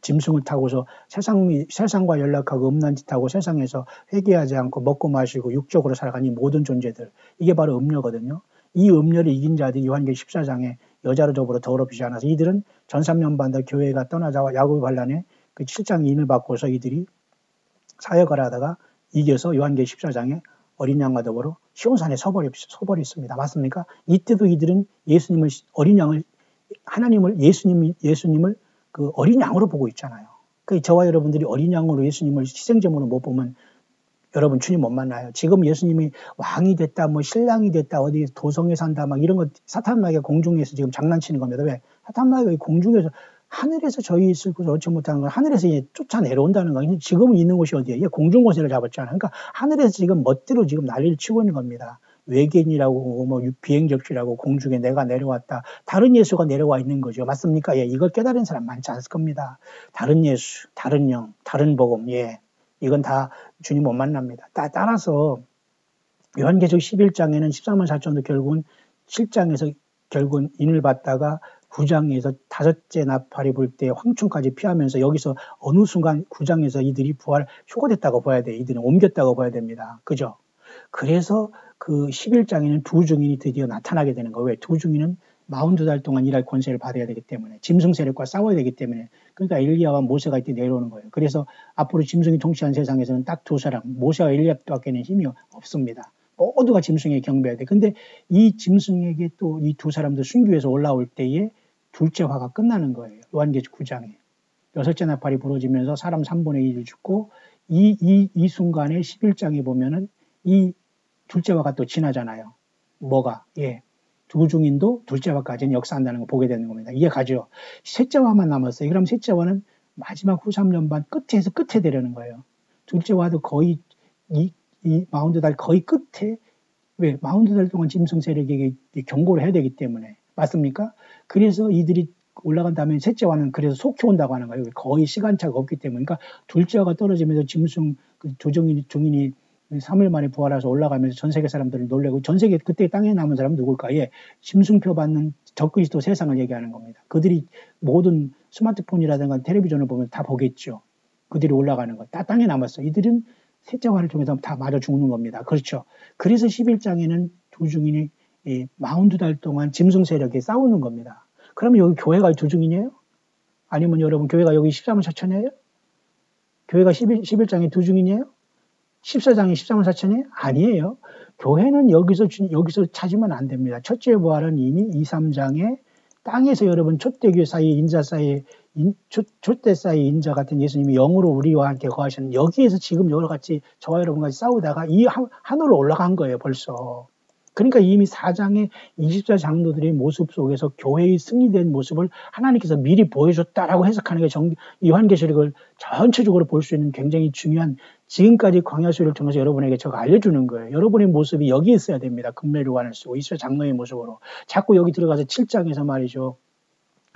Speaker 1: 짐승을 타고서 세상과 연락하고 음란 짓하고 세상에서 회개하지 않고 먹고 마시고 육적으로 살아가는 이 모든 존재들. 이게 바로 음녀거든요. 이 음녀를 이긴 자들이 요한계시록 14장에 여자로 더불어 더럽히지 않아서 이들은 전 3년 반 더 교회가 떠나자와 야곱의 반란에 그 7장 인을 받고서 이들이 사역을 하다가 이겨서 요한계시록 14장에 어린 양과 더불어 시온산에 서버렸습니다. 맞습니까? 이때도 이들은 예수님을 어린 양을 하나님을 예수님을 그 어린 양으로 보고 있잖아요. 그 저와 여러분들이 어린 양으로 예수님을 희생제물로 못 보면 여러분 주님 못 만나요. 지금 예수님이 왕이 됐다, 뭐 신랑이 됐다, 어디 도성에 산다, 막 이런 거 사탄 마귀가 공중에서 지금 장난치는 겁니다. 왜? 사탄 마귀가 공중에서 하늘에서 저희 있을 곳을 얻지 못하는 건 하늘에서 이제 쫓아 내려온다는 거예요. 지금 있는 곳이 어디예요? 얘 공중 권세를 잡았잖아요. 그러니까 하늘에서 지금 멋대로 지금 난리를 치고 있는 겁니다. 외계인이라고 뭐 비행 접시라고 공중에 내가 내려왔다. 다른 예수가 내려와 있는 거죠. 맞습니까? 예, 이걸 깨달은 사람 많지 않을 겁니다. 다른 예수, 다른 영, 다른 복음. 예. 이건 다 주님 못 만납니다. 따라서 요한계시록 11장에는 13만 4천도 결국은 7장에서 결국은 인을 받다가 9장에서 다섯째 나팔이 불 때 황충까지 피하면서 여기서 어느 순간 9장에서 이들이 부활 효과됐다고 봐야 돼. 이들은 옮겼다고 봐야 됩니다. 그죠? 그래서 그 11장에는 두 증인이 드디어 나타나게 되는 거예요. 왜? 두 증인은 42달 동안 일할 권세를 받아야 되기 때문에 짐승 세력과 싸워야 되기 때문에 그러니까 엘리야와 모세가 이때 내려오는 거예요. 그래서 앞으로 짐승이 통치한 세상에서는 딱 두 사람 모세와 엘리야밖에는 힘이 없습니다. 모두가 짐승에게 경배해야 돼. 근데 이 짐승에게 또 이 두 사람도 순교해서 올라올 때에 둘째 화가 끝나는 거예요. 요한계시록 9장에. 여섯째 나팔이 부러지면서 사람 3분의 1이 죽고 이 순간에 11장에 보면은 이 둘째 화가 또 지나잖아요. 뭐가? 예. 두 중인도 둘째 화까지는 역사한다는 거 보게 되는 겁니다. 이해가죠? 셋째 화만 남았어요. 그럼 셋째 화는 마지막 후 3년 반 끝에서 끝에 되려는 거예요. 둘째 화도 거의 이 42달 거의 끝에 왜? 42달 동안 짐승 세력에게 경고를 해야 되기 때문에 맞습니까? 그래서 이들이 올라간 다음에 셋째 화는 그래서 속히 온다고 하는 거예요. 거의 시간차가 없기 때문에. 그러니까 둘째 화가 떨어지면서 짐승 두 증인이 3일 만에 부활해서 올라가면서 전 세계 사람들을 놀래고 전 세계 그때 땅에 남은 사람은 누굴까? 예, 짐승표 받는 적그리스도 세상을 얘기하는 겁니다. 그들이 모든 스마트폰이라든가 텔레비전을 보면 다 보겠죠. 그들이 올라가는 거. 다 땅에 남았어. 이들은 셋째 화를 통해서 다 맞아 죽는 겁니다. 그렇죠. 그래서 11장에는 두 증인이 42달 동안 짐승 세력에 싸우는 겁니다. 그러면 여기 교회가 두 증인이에요? 아니면 여러분 교회가 여기 13만 4천이에요? 교회가 11장에 두 증인이에요? 14장에 13만 4천이에요? 아니에요. 교회는 여기서 찾으면 안 됩니다. 첫째 부활은 이미 2, 3장에 땅에서 여러분 촛대교 사이 인자 사이 촛대 사이 인자 같은 예수님이 영으로 우리와 함께 거하시는 여기에서 지금 여러 같이 저와 여러분과 싸우다가 이 하늘로 올라간 거예요 벌써. 그러니까 이미 4장의 24장로들의 모습 속에서 교회의 승리된 모습을 하나님께서 미리 보여줬다라고 해석하는 게 요한계시록을 전체적으로 볼 수 있는 굉장히 중요한 지금까지 광야수를 통해서 여러분에게 제가 알려주는 거예요. 여러분의 모습이 여기 있어야 됩니다. 금메류관을 쓰고 24장로의 모습으로. 자꾸 여기 들어가서 7장에서 말이죠.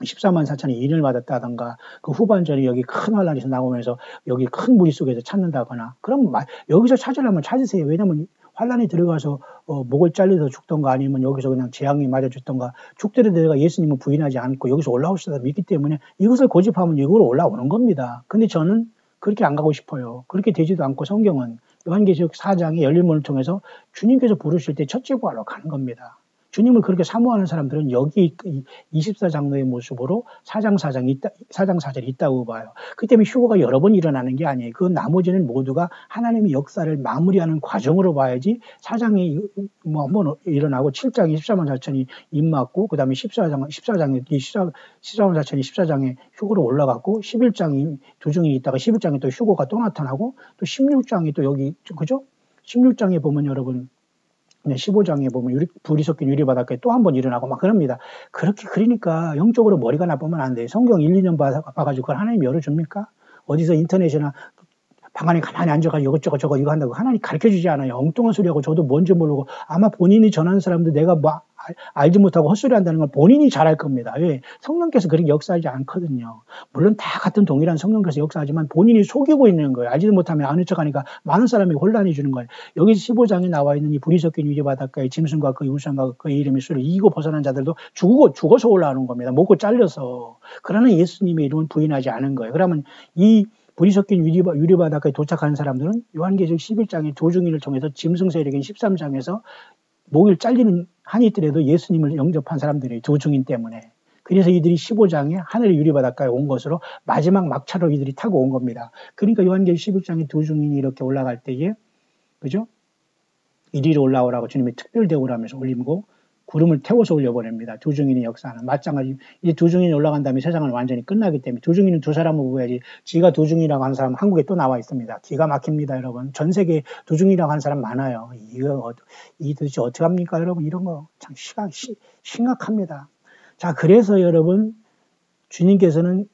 Speaker 1: 14만 4천이 인을 받았다던가 그 후반전에 여기 큰 환란에서 나오면서 여기 큰 무리 속에서 찾는다거나 그럼 여기서 찾으려면 찾으세요. 왜냐면 환란에 들어가서 목을 잘려서 죽던가 아니면 여기서 그냥 재앙이 맞아 죽던가 죽더라도 내가 예수님을 부인하지 않고 여기서 올라올 수 있다 믿기 때문에 이것을 고집하면 이걸로 올라오는 겁니다. 근데 저는 그렇게 안 가고 싶어요. 그렇게 되지도 않고 성경은 요한계시록 4장의 열린 문을 통해서 주님께서 부르실 때 첫째 부활로 가는 겁니다. 주님을 그렇게 사모하는 사람들은 여기 24장로의 모습으로 4장 4절이 있다고 봐요. 그 때문에 휴거가 여러 번 일어나는 게 아니에요. 그 나머지는 모두가 하나님의 역사를 마무리하는 과정으로 봐야지 4장이 뭐 한번 일어나고 7장에 14만 4천이 입맞고 그 다음에 14장에 14만 4천이 14장에 휴거로 올라갔고 11장이 두 증이 있다가 11장에 또 휴거가 또 나타나고 또 16장이 또 여기 그죠? 16장에 보면 여러분 15장에 보면 불이 섞인 유리바닷가에 또 한 번 일어나고 막 그럽니다. 그러니까 영적으로 머리가 나쁘면 안 돼요. 성경 1, 2년 봐가지고 그걸 하나님이 열어줍니까? 어디서 인터넷이나 방 안에 가만히 앉아가지고 이것저것 저거 이거 한다고 하나님 가르쳐주지 않아요. 엉뚱한 소리하고 저도 뭔지 모르고 아마 본인이 전하는 사람도 내가 뭐 알지 못하고 헛소리 한다는 걸 본인이 잘할 겁니다. 왜? 성령께서 그렇게 역사하지 않거든요. 물론 다 같은 동일한 성령께서 역사하지만 본인이 속이고 있는 거예요. 알지도 못하면 아는 척하니까 많은 사람이 혼란해 주는 거예요. 여기 15장에 나와 있는 이 불이 섞인 유리바닷가에 짐승과 그 우상과 그 이름의 수를 이기고 벗어난 자들도 죽어서 올라오는 겁니다. 목을 잘려서. 그러나 예수님의 이름은 부인하지 않은 거예요. 그러면 이 불이 섞인 유리바닷가에 도착하는 사람들은 요한계시록 11장의 두 증인을 통해서 짐승 세력인 13장에서 목을 잘리는 한이 있더라도 예수님을 영접한 사람들이 두 증인 때문에. 그래서 이들이 15장에 하늘의 유리바닷가에 온 것으로 마지막 막차로 이들이 타고 온 겁니다. 그러니까 요한계시록 11장에 두 증인이 이렇게 올라갈 때에 그죠? 이리로 올라오라고 주님이 특별 대우를 하면서 올리고 구름을 태워서 올려보냅니다. 두 증인의 역사는 마찬가지. 이제 두 증인이 올라간 다음에 세상은 완전히 끝나기 때문에 두 증인은 두 사람을 구해야지. 지가 두 증인이라고 하는 사람 한국에 또 나와 있습니다. 기가 막힙니다, 여러분. 전 세계에 두 증인이라고 하는 사람 많아요. 이 도대체 어떻게 합니까, 여러분? 이런 거 참 심각합니다. 자, 그래서 여러분 주님께서는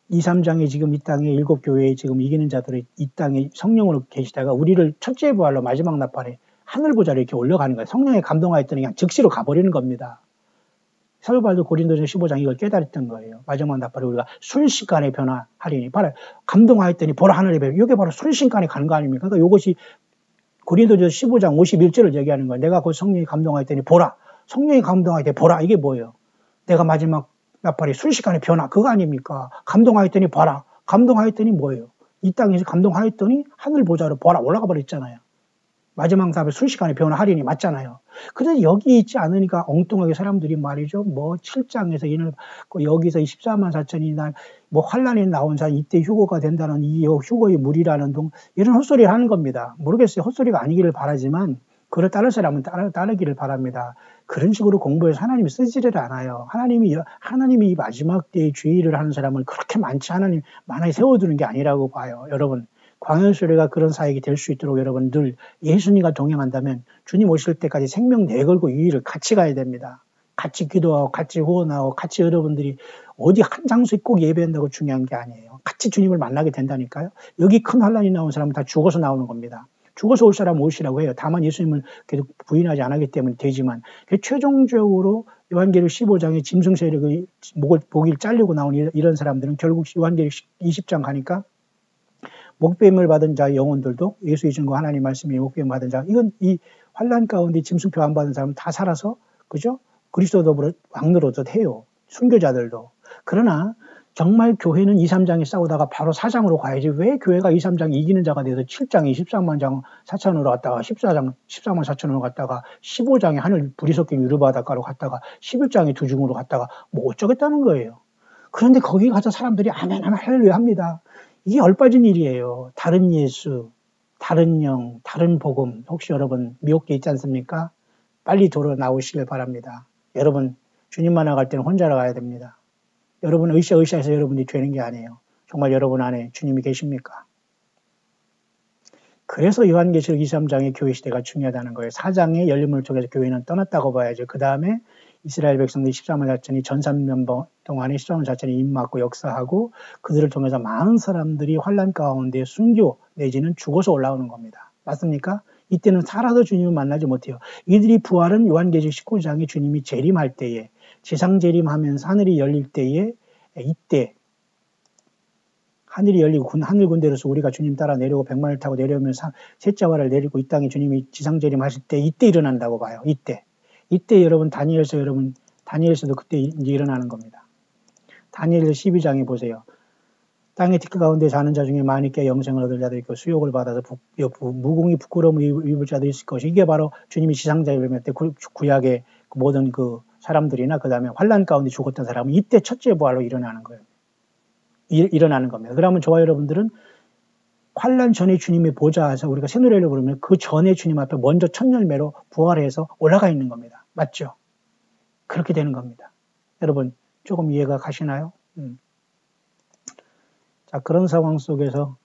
Speaker 1: 2, 3장에 지금 이 땅에 7교회에 지금 이기는 자들이 이 땅에 성령으로 계시다가 우리를 첫째 부활로 마지막 나팔에 하늘 보좌로 이렇게 올려가는 거예요. 성령에 감동하였더니 그냥 즉시로 가버리는 겁니다. 사도 바울도 고린도전 15장 이걸 깨달았던 거예요. 마지막 나팔에 우리가 순식간에 변화하리니 바로 감동하였더니 보라 하늘에 배우. 이게 바로 순식간에 가는 거 아닙니까? 그러니까 이것이 고린도전 15장 51절을 얘기하는 거예요. 내가 곧 성령이 감동하였더니 보라. 성령이 감동하였더니 보라. 이게 뭐예요? 내가 마지막 나팔이 순식간에 변화. 그거 아닙니까? 감동하였더니 보라. 감동하였더니 뭐예요? 이 땅에서 감동하였더니 하늘 보좌로 보라 올라가 버렸잖아요. 마지막 답에 순식간에 변화하리니 맞잖아요. 그런데 여기 있지 않으니까 엉뚱하게 사람들이 말이죠. 뭐 7장에서 이날 여기서 14만 4천이 뭐 환란에 나온 사람 이때 휴거가 된다는 이 휴거의 물이라는 동 이런 헛소리를 하는 겁니다. 모르겠어요. 헛소리가 아니기를 바라지만 그를 따를 사람은 따르기를 바랍니다. 그런 식으로 공부해서 하나님이 쓰지를 않아요. 하나님이 이 마지막 때에 주의를 하는 사람을 그렇게 하나님 많이 세워두는 게 아니라고 봐요. 여러분. 광야수레가 그런 사역이 될 수 있도록 여러분 늘 예수님과 동행한다면 주님 오실 때까지 생명 내걸고 이 일을 같이 가야 됩니다. 같이 기도하고 같이 후원하고 같이 여러분들이 어디 한 장소에 꼭 예배한다고 중요한 게 아니에요. 같이 주님을 만나게 된다니까요. 여기 큰 환란이 나온 사람은 다 죽어서 나오는 겁니다. 죽어서 올 사람 오시라고 해요. 다만 예수님을 계속 부인하지 않기 때문에 되지만 최종적으로 요한계시록 15장에 짐승 세력의 목을 잘리고 나온 이런 사람들은 결국 요한계시록 20장 가니까 목배임을 받은 자 영혼들도 예수 이신 거 하나님 말씀이 목배임 받은 자 이건 이 환란 가운데 짐승표 안 받은 사람은 다 살아서 그죠? 그리스도 더불어 왕노릇 해요. 순교자들도. 그러나 정말 교회는 2, 3장에 싸우다가 바로 4장으로 가야지 왜 교회가 2, 3장에 이기는 자가 돼서 7장에 13만 장 4천으로 갔다가 14장 14만 4천으로 갔다가 15장에 하늘 불이 섞인 유르바닷가로 갔다가 11장에 두중으로 갔다가 뭐 어쩌겠다는 거예요. 그런데 거기 가서 사람들이 아멘 아멘 할렐루야 합니다. 이게 얼빠진 일이에요. 다른 예수, 다른 영, 다른 복음. 혹시 여러분 미혹돼 있지 않습니까? 빨리 돌아 나오시길 바랍니다. 여러분 주님 만나갈 때는 혼자라 가야 됩니다. 여러분 으쌰으쌰해서 여러분이 되는 게 아니에요. 정말 여러분 안에 주님이 계십니까? 그래서 요한계시록 23장의 교회 시대가 중요하다는 거예요. 4장의 열림을 통해서 교회는 떠났다고 봐야죠. 그 다음에 이스라엘 백성들이 14만 4천이 전 3년 동안에 14만 4천이 입맞고 역사하고 그들을 통해서 많은 사람들이 환란 가운데 순교 내지는 죽어서 올라오는 겁니다. 맞습니까? 이때는 살아도 주님을 만나지 못해요. 이들이 부활은 요한계시록 19장에 주님이 재림할 때에 지상 재림하면서 하늘이 열릴 때에 이때 하늘이 열리고 하늘 군대로서 우리가 주님 따라 내려오고 백만을 타고 내려오면서 셋째와를 내리고 이 땅에 주님이 지상 재림하실 때 이때 일어난다고 봐요. 이때 여러분 다니엘서도 그때 이제 일어나는 겁니다. 다니엘서 12장에 보세요. 땅의 티끌 가운데 사는 자 중에 많이 깨 영생을 얻을 자도 있고 수욕을 받아서 무궁히 부끄러움을 입을 자도 있을 것이 이게 바로 주님이 지상자임할 때 구약의 모든 그 사람들이나 그 다음에 환란 가운데 죽었던 사람은 이때 첫째 부활로 일어나는 거예요. 일어나는 겁니다. 그러면 저와 여러분들은 환란 전에 주님의 보좌에서 우리가 새 노래를 부르면 그 전에 주님 앞에 먼저 첫 열매로 부활해서 올라가 있는 겁니다. 맞죠? 그렇게 되는 겁니다. 여러분 조금 이해가 가시나요? 자, 그런 상황 속에서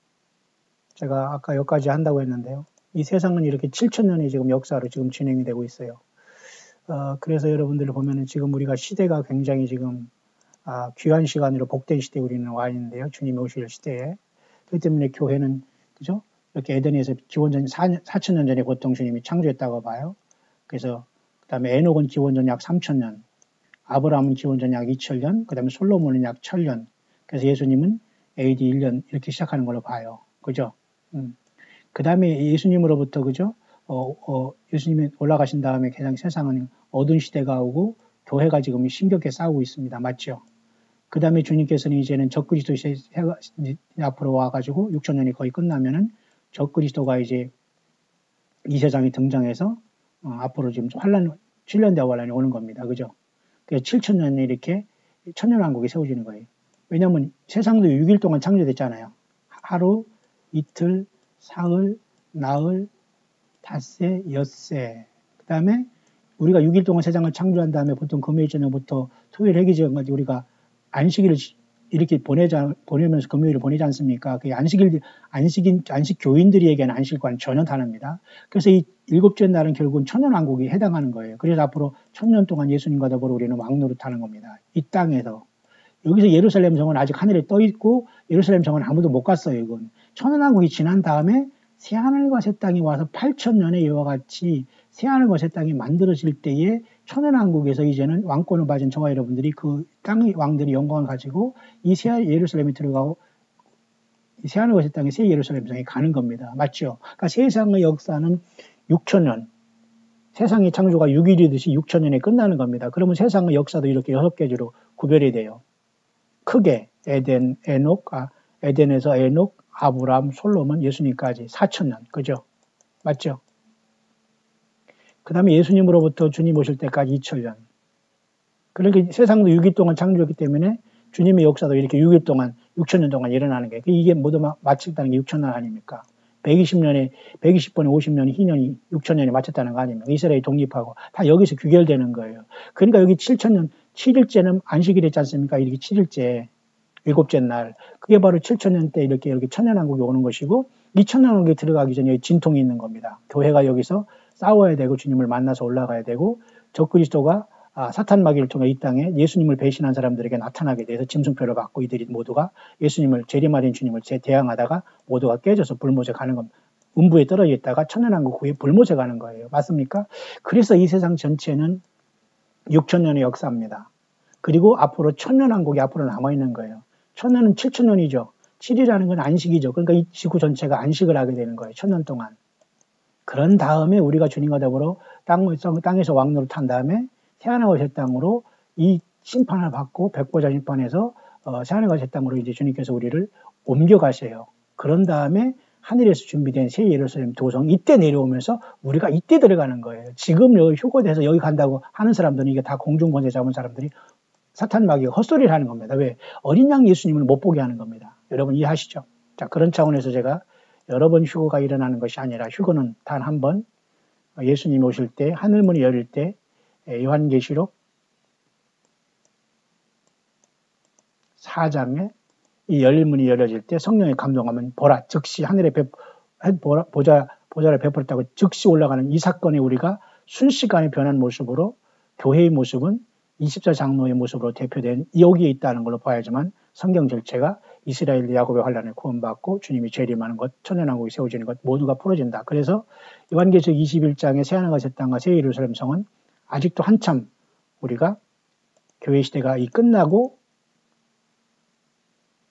Speaker 1: 제가 아까 여기까지 한다고 했는데요. 이 세상은 이렇게 7,000년의 지금 역사로 지금 진행이 되고 있어요. 그래서 여러분들을 보면은 지금 우리가 시대가 굉장히 지금 귀한 시간으로 복된 시대에 우리는 와 있는데요. 주님이 오실 시대에. 그렇기 때문에 교회는 그죠? 이렇게 에덴에서 기원전 4,000년 전에 보통 주님이 창조했다고 봐요. 그래서 그다음에 에녹은 기원전 약 3,000년, 아브라함은 기원전 약 2,000년, 그다음에 솔로몬은 약 1,000년. 그래서 예수님은 AD 1년 이렇게 시작하는 걸로 봐요. 그죠? 그다음에 예수님으로부터 그죠? 예수님이 올라가신 다음에 그냥 세상은 어두운 시대가 오고 교회가 지금 심겹게 싸우고 있습니다. 맞죠? 그 다음에 주님께서는 이제는 적그리스도 앞으로 와가지고 6,000년이 거의 끝나면은 적그리스도가 이제 이 세상에 등장해서 앞으로 지금 7년대 환란이 오는 겁니다. 그죠? 그래서 7,000년에 이렇게 천년왕국이 세워지는 거예요. 왜냐하면 세상도 6일 동안 창조됐잖아요. 하루, 이틀, 사흘, 나흘, 닷새, 엿새. 그 다음에 우리가 6일 동안 세상을 창조한 다음에 보통 금요일 저녁부터 토요일 회기 전까지 우리가 안식일을 이렇게 보내면서 금요일을 보내지 않습니까? 그 안식 교인들에게는 안식과는 전혀 다릅니다. 그래서 이 일곱째 날은 결국은 천년왕국에 해당하는 거예요. 그래서 앞으로 1000년 동안 예수님과 더불어 우리는 왕노릇하는 겁니다. 이 땅에서. 여기서 예루살렘 성은 아직 하늘에 떠 있고 예루살렘 성은 아무도 못 갔어요. 이건 천년왕국이 지난 다음에 새하늘과 새 땅이 와서 8000년의 이와 같이 새하늘과 새 땅이 만들어질 때에 천연왕국에서 이제는 왕권을 가진 저와 여러분들이 그 땅의 왕들이 영광을 가지고 이 새 예루살렘에 들어가고 이 새하늘과 새 땅의 새 예루살렘 성에 가는 겁니다. 맞죠? 그러니까 세상의 역사는 6000년, 세상의 창조가 6일이듯이 6000년에 끝나는 겁니다. 그러면 세상의 역사도 이렇게 6개지로 구별이 돼요. 크게 에덴에서 에녹, 아브람, 솔로몬, 예수님까지 4000년. 그죠? 맞죠? 그 다음에 예수님으로부터 주님 오실 때까지 2000년. 그러니까 세상도 6일 동안 창조했기 때문에 주님의 역사도 이렇게 6일 동안, 6000년 동안 일어나는 거예요. 이게 모두 마쳤다는 게 6000년 아닙니까? 120번에 50년이 희년이 6000년이 마쳤다는 거 아닙니까? 이스라엘이 독립하고 다 여기서 귀결되는 거예요. 그러니까 여기 7000년, 7일째는 안식일 했지 않습니까? 이렇게 7일째, 일곱째 날. 그게 바로 7000년 때 이렇게 천년왕국이 오는 것이고, 이 천년왕국에 들어가기 전에 진통이 있는 겁니다. 교회가 여기서 싸워야 되고 주님을 만나서 올라가야 되고 적그리스도가 사탄 마귀를 통해 이 땅에 예수님을 배신한 사람들에게 나타나게 돼서 짐승표를 받고 이들이 모두가 예수님을 재림하신 주님을 대항하다가 모두가 깨져서 불못에 가는 겁니다. 음부에 떨어져 있다가 천년왕국 후에 불못에 가는 거예요. 맞습니까? 그래서 이 세상 전체는 6000년의 역사입니다. 그리고 앞으로 천년왕국이 앞으로 남아있는 거예요. 천년은 7000년이죠. 7이라는 건 안식이죠. 그러니까 이 지구 전체가 안식을 하게 되는 거예요. 1000년 동안. 그런 다음에 우리가 주님과 더불어 땅에서 왕노릇 한 다음에 새하늘과 새 땅으로 이 심판을 받고 백보자 심판에서 새하늘과 새 땅으로 이제 주님께서 우리를 옮겨가세요. 그런 다음에 하늘에서 준비된 새 예루살렘 도성 이때 내려오면서 우리가 이때 들어가는 거예요. 지금 여기 휴거돼서 여기 간다고 하는 사람들은 이게 다 공중권세 잡은 사람들이 사탄 마귀가 헛소리를 하는 겁니다. 왜? 어린 양 예수님을 못 보게 하는 겁니다. 여러분 이해하시죠? 자, 그런 차원에서 제가 여러 번 휴거가 일어나는 것이 아니라 휴거는 단 한 번 예수님이 오실 때 하늘문이 열릴 때 요한계시록 4장에 이 열린 문이 열려질 때 성령의 감동하면 보라 즉시 하늘에 보좌를 베풀었다고 즉시 올라가는 이 사건에 우리가 순식간에 변한 모습으로 교회의 모습은 24장로의 모습으로 대표된 여기에 있다는 걸로 봐야지만 성경 전체가 이스라엘 야곱의 환란을 구원받고 주님이 재림하는 것, 천년왕국이 세워지는 것 모두가 풀어진다. 그래서 요한계시록 21장의 새하늘과 새 땅과 새 예루살렘 성은 아직도 한참 우리가 교회 시대가 끝나고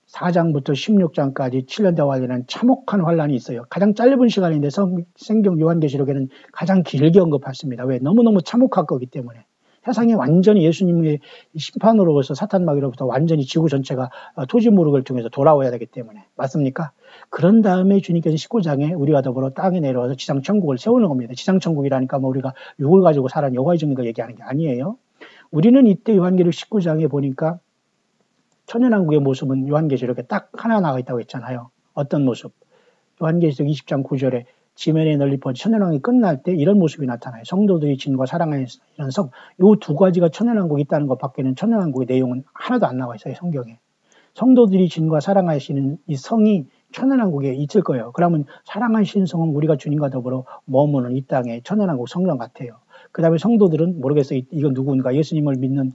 Speaker 1: 4장부터 16장까지 7년대 관련한 참혹한 환란이 있어요. 가장 짧은 시간인데 성경 요한계시록에는 가장 길게 언급했습니다. 왜? 너무너무 참혹할 거기 때문에. 세상이 완전히 예수님의 심판으로부터 사탄 마귀로부터 완전히 지구 전체가 토지무룩을 통해서 돌아와야 되기 때문에. 맞습니까? 그런 다음에 주님께서 19장에 우리와 더불어 땅에 내려와서 지상천국을 세우는 겁니다. 지상천국이라니까 우리가 육을 가지고 살아는 여호와의 증인을 얘기하는 게 아니에요. 우리는 이때 요한계시록 19장에 보니까 천년왕국의 모습은 요한계시록에 딱 하나 나와 있다고 했잖아요. 어떤 모습? 요한계시록 20장 9절에 지면에 널리 퍼진 천년왕국이 끝날 때 이런 모습이 나타나요. 성도들이 진과 사랑하는 성. 이 두 가지가 천년왕국이 있다는 것 밖에는 천년왕국의 내용은 하나도 안 나와 있어요. 성경에. 성도들이 진과 사랑하시는 이 성이 천년왕국에 있을 거예요. 그러면 사랑하시는 성은 우리가 주님과 더불어 머무는 이 땅에 천년왕국 성전 같아요. 그 다음에 성도들은 모르겠어요. 이건 누군가 예수님을 믿는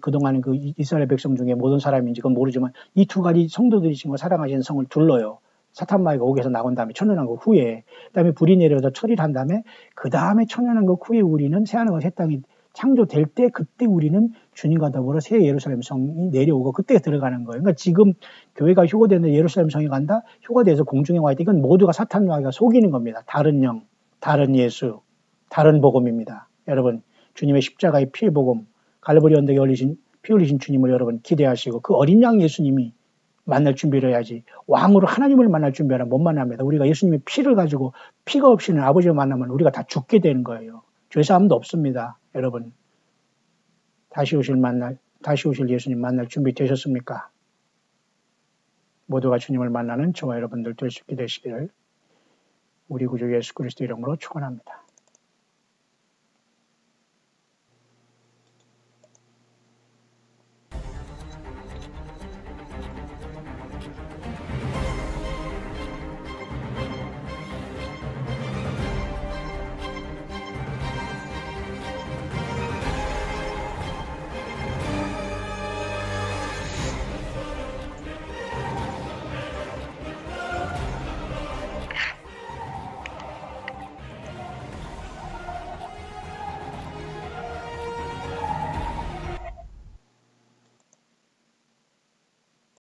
Speaker 1: 그동안 그 이스라엘 백성 중에 모든 사람인지 그건 모르지만 이 두 가지 성도들이 진과 사랑하시는 성을 둘러요. 사탄 마귀가 옥에서 나온 다음에 천년왕국 후에 그다음에 불이 내려서 처리를 한 다음에 그 다음에 천년왕국 후에 우리는 새하늘과 새 땅이 창조될 때 그때 우리는 주님과 더불어 새 예루살렘 성이 내려오고 그때 들어가는 거예요. 그러니까 지금 교회가 휴거되는데 예루살렘 성이 간다? 휴거돼서 공중에 와 있다. 이건 모두가 사탄 마귀가 속이는 겁니다. 다른 영, 다른 예수, 다른 복음입니다. 여러분 주님의 십자가의 피의 복음 갈보리 언덕에 피 흘리신 주님을 여러분 기대하시고 그 어린 양 예수님이 만날 준비를 해야지. 왕으로 하나님을 만날 준비하면 못 만납니다. 우리가 예수님의 피를 가지고 피가 없이는 아버지를 만나면 우리가 다 죽게 되는 거예요. 죄사함도 없습니다. 여러분 다시 오실 예수님 만날 준비 되셨습니까? 모두가 주님을 만나는 저와 여러분들 될 수 있게 되시기를 우리 구주 예수 그리스도 이름으로 축원합니다.